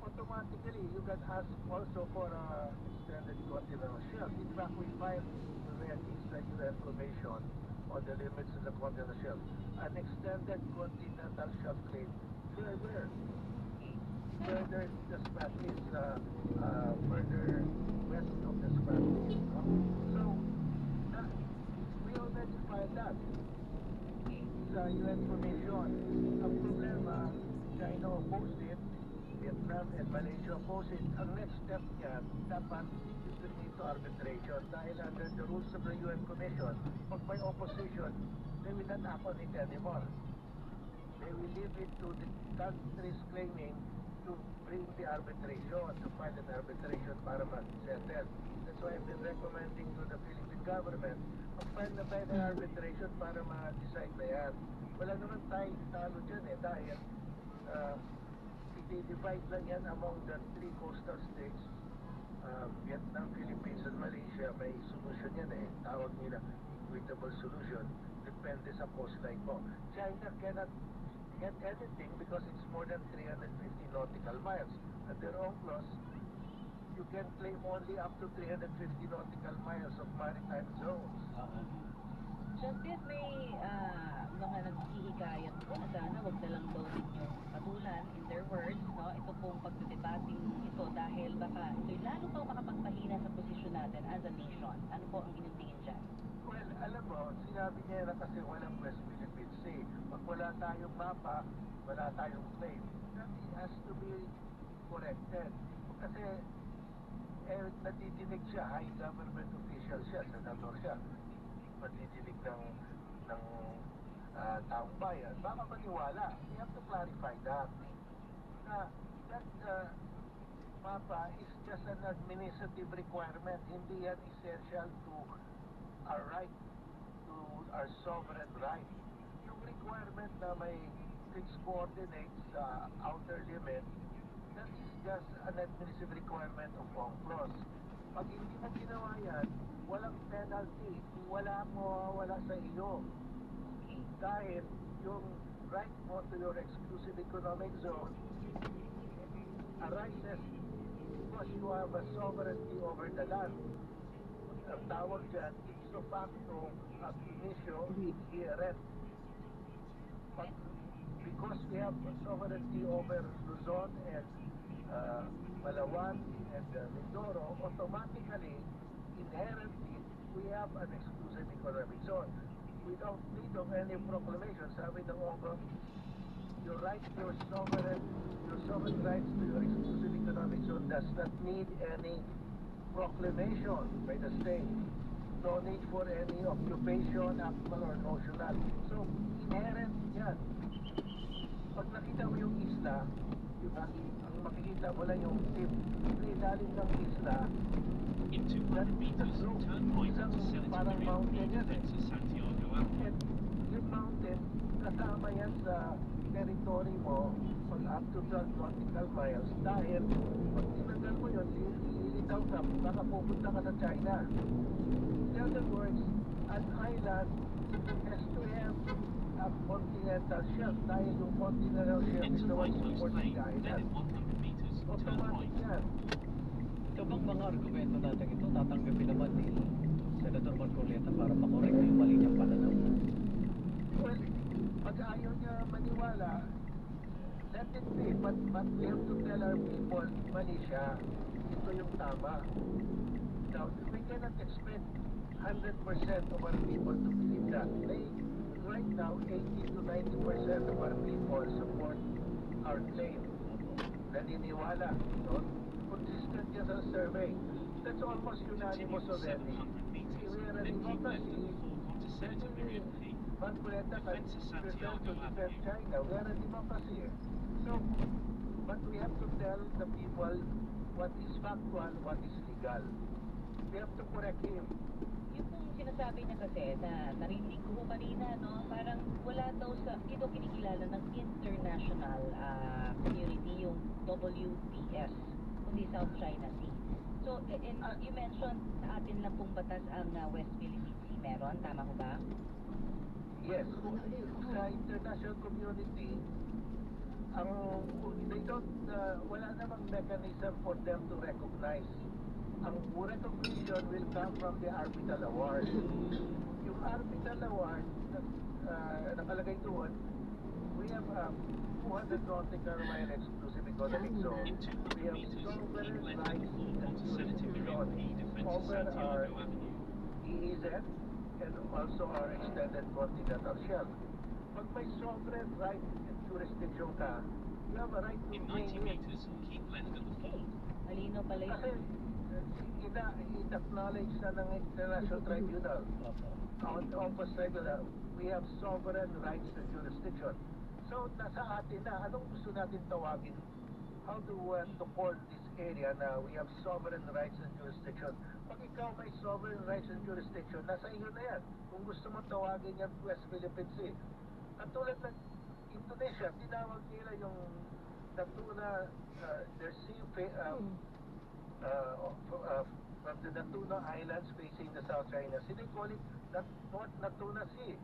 automatically you can ask also for a extended continental shelf. In fact, we find already sa UN Convention on the limits of the continental shelf an extended continental shelf claim further the Spratleys, further west of the Spratleys. So, we already filed that sa UN Commission. Ang problema, China opposed it, Vietnam and Malaysia opposed it. Ang next step niya, dapat submit to arbitration dahil under the rules of the UN Commission, pag may opposition, they will not act on it anymore. They will leave it to the countries claiming to bring the arbitration, to file an arbitration para mag-settle. That's why I've been recommending to the Philippine government, mag-file na tayo ng arbitration para ma-decide na yan. Wala naman tayong talo dyan dahil i-divide lang yan among the three coastal states, Vietnam, Philippines, and Malaysia. May solution yan tawag nila equitable solution, depende sa coastline mo. China cannot get anything because it's more than 350 nautical miles. Under UNCLOS, you can claim only up to 350 nautical miles of maritime zones. Justice, may mga naghihikayat po na sana wag na lang daw ninyong patulan in their words, no? Ito pong pagdedebating ito dahil baka ito'y lalo pang makapagpahina sa posisyon natin as a nation. Ano po ang inyong tingin dyan? Well, alam mo, sinabi niya na kasi walang West Philippine Sea. Pag wala tayong mapa, wala tayong claim. That has to be corrected. Kasi natidinig siya, high government official siya, senador siya. Natidinig ng taong bayan. Baka maniwala. We have to clarify that. That mapa is just an administrative requirement. Hindi yan essential to our right, to our sovereign right. Yung requirement na may fixed coordinates sa outer limit, that is just an administrative requirement of UNCLOS. Pag hindi mo ginawa yan, walang penalty. Wala sa iyo. Dahil yung right mo to your exclusive economic zone arises because you have a sovereignty over the land. Ang tawag dyan, ipso facto ab initio inherent. But because we have sovereignty over Luzon and Palawan and Mindoro, automatically, inherently, we have an exclusive economic zone. We don't need of any proclamation. Sabi ng ONCLOS, your right to your sovereign rights to your exclusive economic zone does not need any proclamation by the state. No need for any occupation, actual or notional. So, inherent yan. Pag nakita mo yung isla, ang makikita mo lang yung tip. Ilalim ng isla, In 200 meters, turn right onto parang Cemetery mountain yan then to Santiago Airport. And yung mountain, kasama yan sa territory mo pag miles up to 12 nautical miles dahil pag tinanggal mo yun, lilitaw ka, baka pupunta ka sa China. In other words, an island has to have a continental shelf dahil yung continental shelf is Enter the one right most supporting lane, the then island. in 100 meters, turn Automatic right. yan. Ito bang mga argumento natin ito tatanggapin naman ni Senator Marcoleta para makorek yung mali niyang pananaw? Well, pag ayaw niya maniwala, let it be. But we have to tell our people, mali siya. Ito yung tama. Now, we cannot expect 100% of our people to believe that. Right now, 80 to 90% of our people support our claim. Naniniwala. No? Consistent yan sa survey. That's almost Continue unanimous for already. 700 meters, We are a then keep left democracy. and fork onto Senator Miriam P. Marcoleta can Defense of pretend Santiago to defend Avenue. China. We are a democracy. So, but we have to tell the people what is factual, what is legal. We have to correct him. Yung pong sinasabi niya kasi na narinig ko kanina, no, parang wala daw sa, hindi daw kinikilala ng international community yung WPS, kundi South China Sea. So, and you mentioned sa atin lang pong batas ang West Philippine Sea meron, tama ko ba? Yes, sa international community, they don't, wala namang mechanism for them to recognize. Ang recognition will come from the Arbitral Award. Yung Arbitral Award, nakalagay doon, we have 200 nautical mile exclusive economic zone. In 200 We have meters, sovereign keep left rights and fork onto Senator Miriam P. Defense of over our Santiago Avenue. EEZ and also our extended continental shelf. Pag may sovereign right and jurisdiction ka, you have a right to In name 90 it. meters, keep left at the Okay, fork. malino pala yun. Kasi i-acknowledge na ng International Tribunal, on Office Tribunal, we have sovereign rights and jurisdiction. So, nasa atin na, anong gusto natin tawagin? How do we want to call this area na we have sovereign rights and jurisdiction? Pag ikaw may sovereign rights and jurisdiction, nasa iyo na yan. Kung gusto mo tawagin yan West Philippine Sea. Katulad ng Indonesia, tinawag nila yung Natuna, their sea, from the Natuna Islands facing the South China Sea, they call it North Natuna Sea.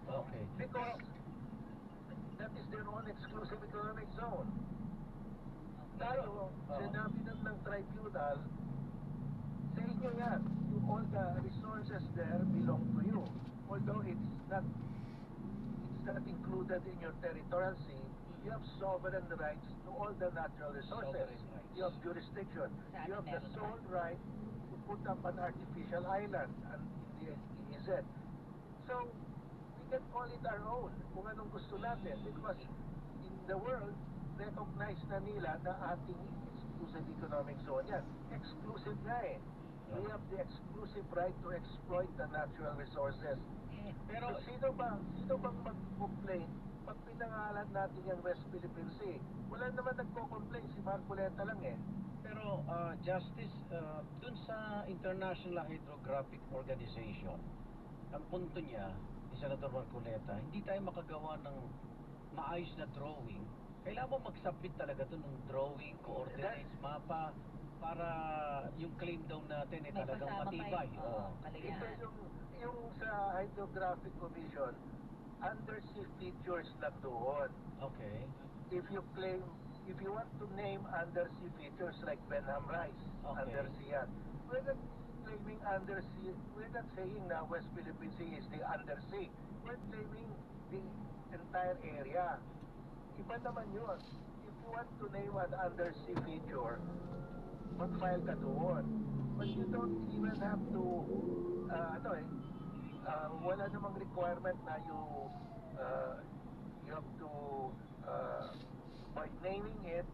Okay. Because that is their own exclusive economic zone. Tayo, sinabi ng tribunal, sa inyo yan, all the resources there belong to you. Although it's not included in your territorial sea, you have sovereign rights to all the natural resources. You have jurisdiction. You have the sole right to put up an artificial island and in the EEZ. So, we can call it our own kung anong gusto natin because in the world, recognize na nila na ating exclusive economic zone yan. Exclusive nga eh. We have the exclusive right to exploit the natural resources. Pero sino bang mag-complain pag pinangalan natin yung West Philippine Sea? Wala naman nagko-complain, si Marcoleta lang eh. Pero Justice, dun sa International Hydrographic Organization, ang punto niya, ni Senator Marcoleta, hindi tayo makagawa ng maayos na drawing. Kailangan mo mag-submit talaga dun ng drawing, coordinates, mapa, para yung claim daw natin ay talagang matibay. Ito yung sa Hydrographic Commission, undersea features lang doon. Okay. If you want to name undersea features like Benham Rice, undersea yan. We're not claiming undersea, we're not saying na West Philippine Sea is the undersea. We're claiming the entire area. Iba naman yun. If you want to name an undersea feature, mag-file ka doon. But you don't even have to, wala namang requirement na you have to, by naming it,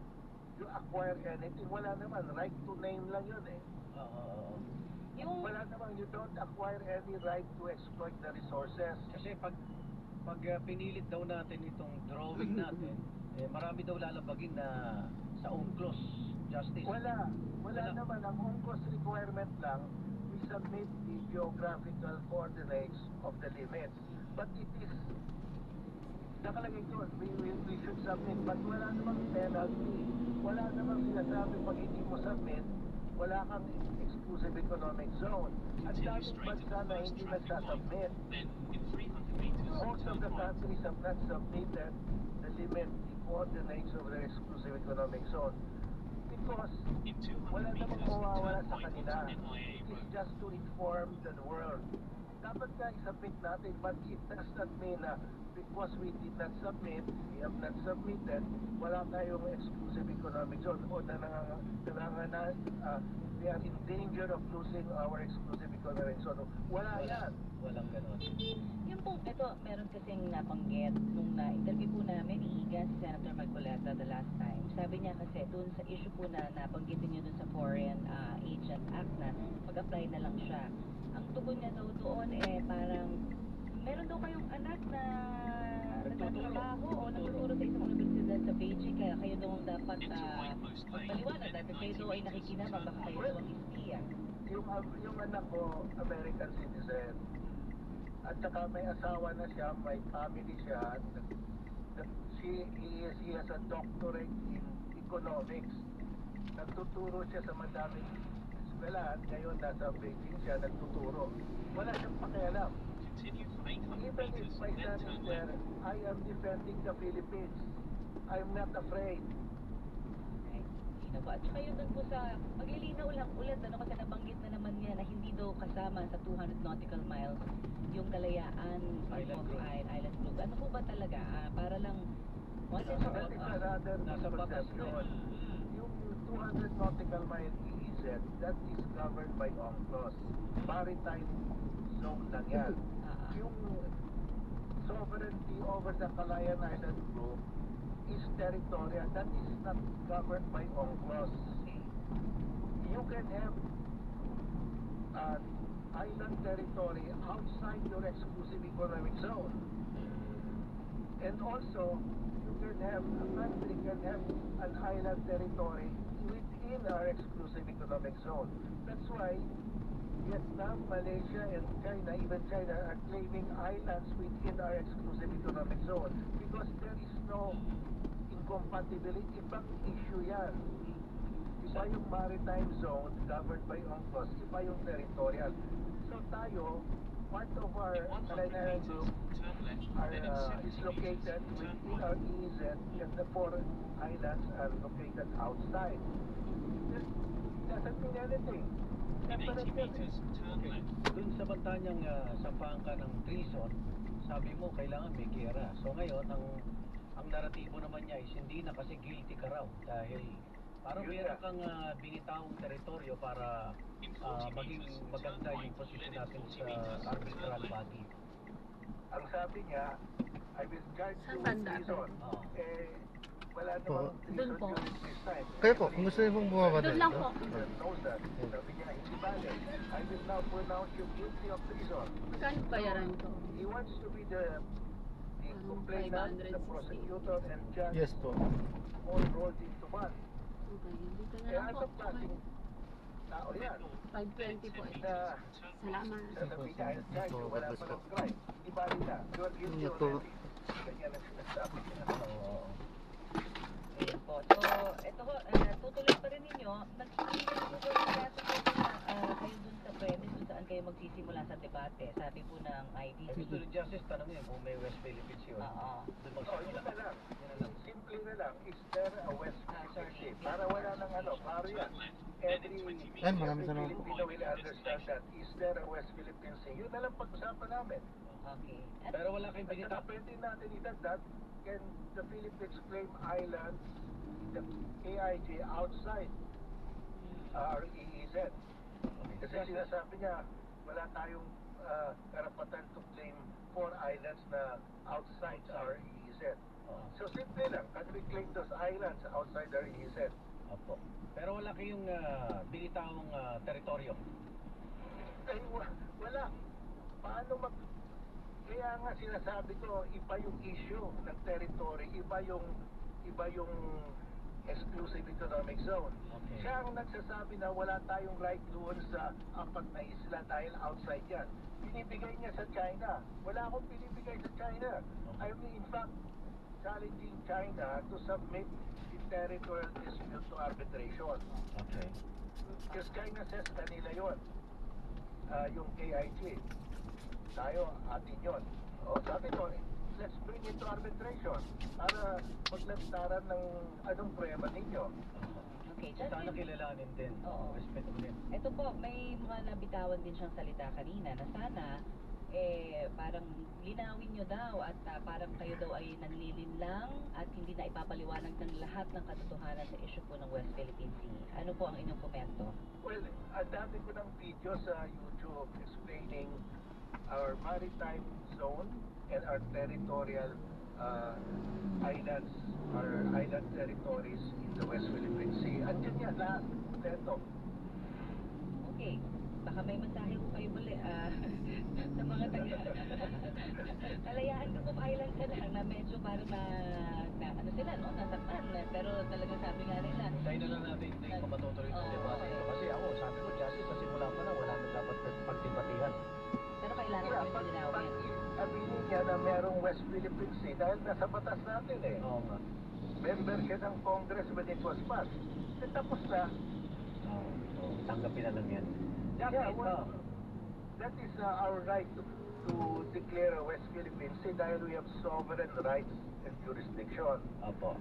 you acquire anything. Wala naman. Right to name lang yun eh. Wala naman, you don't acquire any right to exploit the resources. Kasi pag pinilit daw natin itong drawing natin, marami daw lalabagin na sa UNCLOS, Justice. Wala naman. Ang UNCLOS requirement lang, we submit the geographical coordinates of the limits. But it is nakalagay doon, we should submit, but wala namang penalty. Wala namang sinasabi pag hindi mo submit, wala kang exclusive economic zone. At Continue daming straight bansa at na the first hindi traffic light. nagsasubmit. Then, in 300 meters, Most of turn the right. countries have not submitted the limit, the coordinates of their exclusive economic zone. Because In 200 wala namang meters, mawawala turn sa right kanila. onto NIA It's Road. just to inform the world. Dapat nga i-submit natin, but it does not mean na because we did not submit, we have not submitted, wala tayong exclusive economic zone o we are in danger of losing our exclusive economic zone. Wala yan. Walang ganon. Yung po, ito, meron kasing nabanggit nung na-interview po namin ni Igan, si Senator Marcoleta the last time. Sabi niya kasi dun sa issue po na nabanggitin niyo dun sa Foreign Agent Act na mag-apply na lang siya. Ang tugon niya daw doon parang meron daw kayong anak na nagtatrabaho o nagtuturo sa isang universidad sa Beijing, kaya kayo daw ang dapat magpaliwanag dahil kayo daw ay nakikinabang, baka kayo daw ang ispiya. Yung anak ko, American citizen, at saka may asawa na siya, may family siya, he has a doctorate in economics. Nagtuturo siya sa madaming eskwelahan, ngayon nasa Beijing siya nagtuturo. Wala siyang pakialam. Continue for 800 Even if meters, my then son is turn there, left. I am defending the Philippines. I'm not afraid. Linaw po. At saka yun dun po sa, maglilinaw lang ulit, kasi nabanggit na naman niya na hindi daw kasama sa 200 nautical miles yung Kalayaan Island Group. Island Group. Ano po ba talaga? Para lang, once and for That all, is another Nasa batas na misconception. Yung 200 nautical mile EEZ, that is governed by UNCLOS. Maritime zone lang yan. Yung sovereignty over the Calayan Island Group is territorial. That is not governed by UNCLOS. You can have an island territory outside your exclusive economic zone. And also, you can have, a country can have an island territory within our exclusive economic zone. That's why Vietnam, Malaysia, and China, even China, are claiming islands within our exclusive economic zone because there is no incompatibility. Ibang issue yan. Iba yung maritime zone governed by UNCLOS, iba yung territorial. So tayo, part of our Calayan Group Turn left, are, then in 70 is meters, located turn within right. our EEZ, and the 4 islands are located outside. This doesn't mean anything. In 80 meters, turn Okay. left. Dun sa banta niyang sampahan ka ng treason, sabi mo kailangan may gera. So ngayon, ang naratibo naman niya is hindi na kasi guilty ka raw dahil parang Yun meron nga. kang binitawang teritoryo para In 40 maging meters, maganda turn yung right, posisyon then in natin 40 sa meters, arbitral turn left. body. Ang sabi niya, I will charge you Saan with banda? treason. Oo. Wala Po. namang Doon treason po. during this time. Kayo po, kung gusto niyo pong bumaba Doon dito. lang po. Knows that. Sabi niya, hindi bale. I will now pronounce you guilty of treason. Magkano bayaran ko? He wants to be the complainant, the 560. prosecutor, and judge Yes po. all rolled into one. Okay, dito na Kaya lang ano po. klaseng tao yan? 520 po ito. Na Salamat. sasabihin niya, I'll charge you, wala pa ng crime. Di bali na. You are guilty Ito. already. Ganyan ang sinasabi niya. Oo. Ayan po. So, ito ho, tutuloy pa rin ninyo. Nagsisimula po po yung kaso po na kayo dun sa premise kung saan kayo magsisimula sa debate. Sabi po ng IDC. Gusto ni Justice, tanong niya kung may West Philippines yun. Oo. Doon Oh, yun magsimula. na lang. Simple na lang. Is there a West Sorry. Philippines? Para wala nang ano, klaro yan. Every Ay, maraming salamat po. Filipino will understand that. Is there a West Philippines Sea? Yun na lang pag-usapan namin. Okay. At Pero wala kayong At saka binita. pwede natin idagdag, can the Philippines claim islands, the AIJ outside our EEZ? Kasi sinasabi niya, wala tayong karapatan to claim 4 islands na outside our EEZ. Oo. So simple lang, can we claim those islands outside our EEZ? Opo. Pero wala kayong binitawang teritoryo. Ay, wala. Paano Kaya nga sinasabi ko, iba yung issue ng territory, iba yung exclusive economic zone. Okay. Siya ang nagsasabi na wala tayong right doon sa 4 na isla dahil outside yan. Binibigay niya sa China. Wala akong binibigay sa China. I mean, in fact, challenging China to submit the territorial dispute to arbitration. Okay. Because China says kanila yun. Yung KIG. Tayo, atin yun. O sabi ko, let's bring it to arbitration para maglantaran ng anong prueba ninyo. Okay, Sana Justin. kilalanin din. Oo. Respeto din. Ito po, may mga nabitawan din siyang salita kanina na sana parang linawin nyo daw at parang kayo daw ay nanlilinlang at hindi na ipapaliwanag ng lahat ng katotohanan sa issue po ng West Philippine Sea. Ano po ang inyong komento? Well, ang dami ko ng video sa YouTube explaining our maritime zone and our territorial islands, our island territories in the West Philippine Sea. Andiyan yan lahat. Kompleto. Okay, baka may mensahe ko kayo muli sa mga taga. Talayaan ko po island ka lang na medyo parang na ano sila, no? Nasaktan. Pero talagang sabi nga nila. Tayo na lang natin hindi pa matutuloy ng Oo, debate. okay. Kasi ako, sabi ko, Justice, sa simula pa na, wala na dapat pagdebatihan. Pero kailangan Yeah, ko yung linawin. aminin niya na merong West Philippine Sea dahil nasa batas natin eh. Oo nga. Member siya ng Congress when it was passed. Eh, tapos na. Oo. Tanggapin na lang yan. Yeah, well, that is our right to declare a West Philippine Sea dahil we have sovereign rights and jurisdiction. Opo.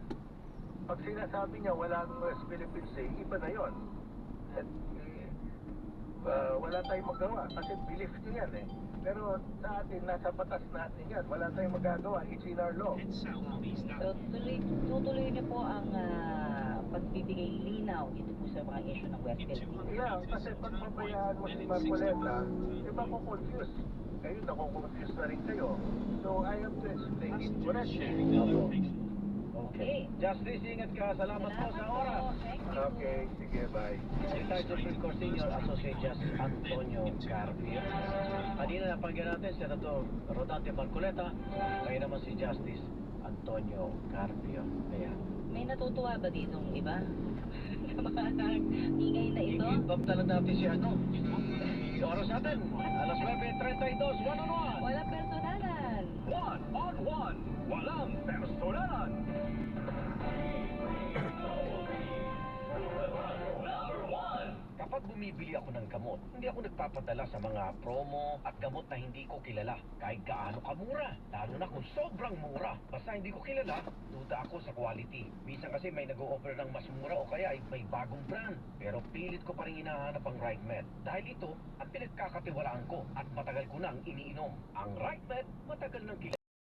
Pag sinasabi niya walang West Philippine Sea, iba na yon. At wala tayong magawa kasi belief niya yan eh. Pero sa atin, nasa batas natin yan. Wala tayong magagawa. It's in our law. Head south on East So, tutuloy niyo po ang pagbibigay linaw dito po sa mga issue ng West Philippines. Yeah, kasi pag mabayaan mo si Marcoleta, makukonfuse. Kayo, nakukonfuse na rin kayo. So, I have to explain it correctly. Okay. Justice, ingat ka. Salamat po sa oras. Thank you. Okay, sige, bye. Retired Supreme Court Senior Associate Justice Antonio Carpio. Kanina napagyan natin, Senator Rodante Marcoleta. Ngayon naman si Justice Antonio Carpio. Ayan. May natutuwa ba ditong iba? Sa mga ingay na ito? I-give na lang natin si ano. Oras natin, alas 9:32, one-on-one. Walang personalan. One-on-one. Walang personalan. Kapag bumibili ako ng gamot, hindi ako nagpapadala sa mga promo at gamot na hindi ko kilala. Kahit gaano kamura, lalo na kung sobrang mura. Basta hindi ko kilala, duda ako sa quality. Minsan kasi may nag-o-offer ng mas mura o kaya ay may bagong brand. Pero pilit ko pa rin hinahanap ang RightMed. Dahil ito ang pinagkakatiwalaan ko at matagal ko nang iniinom. Ang RightMed, matagal nang kilala.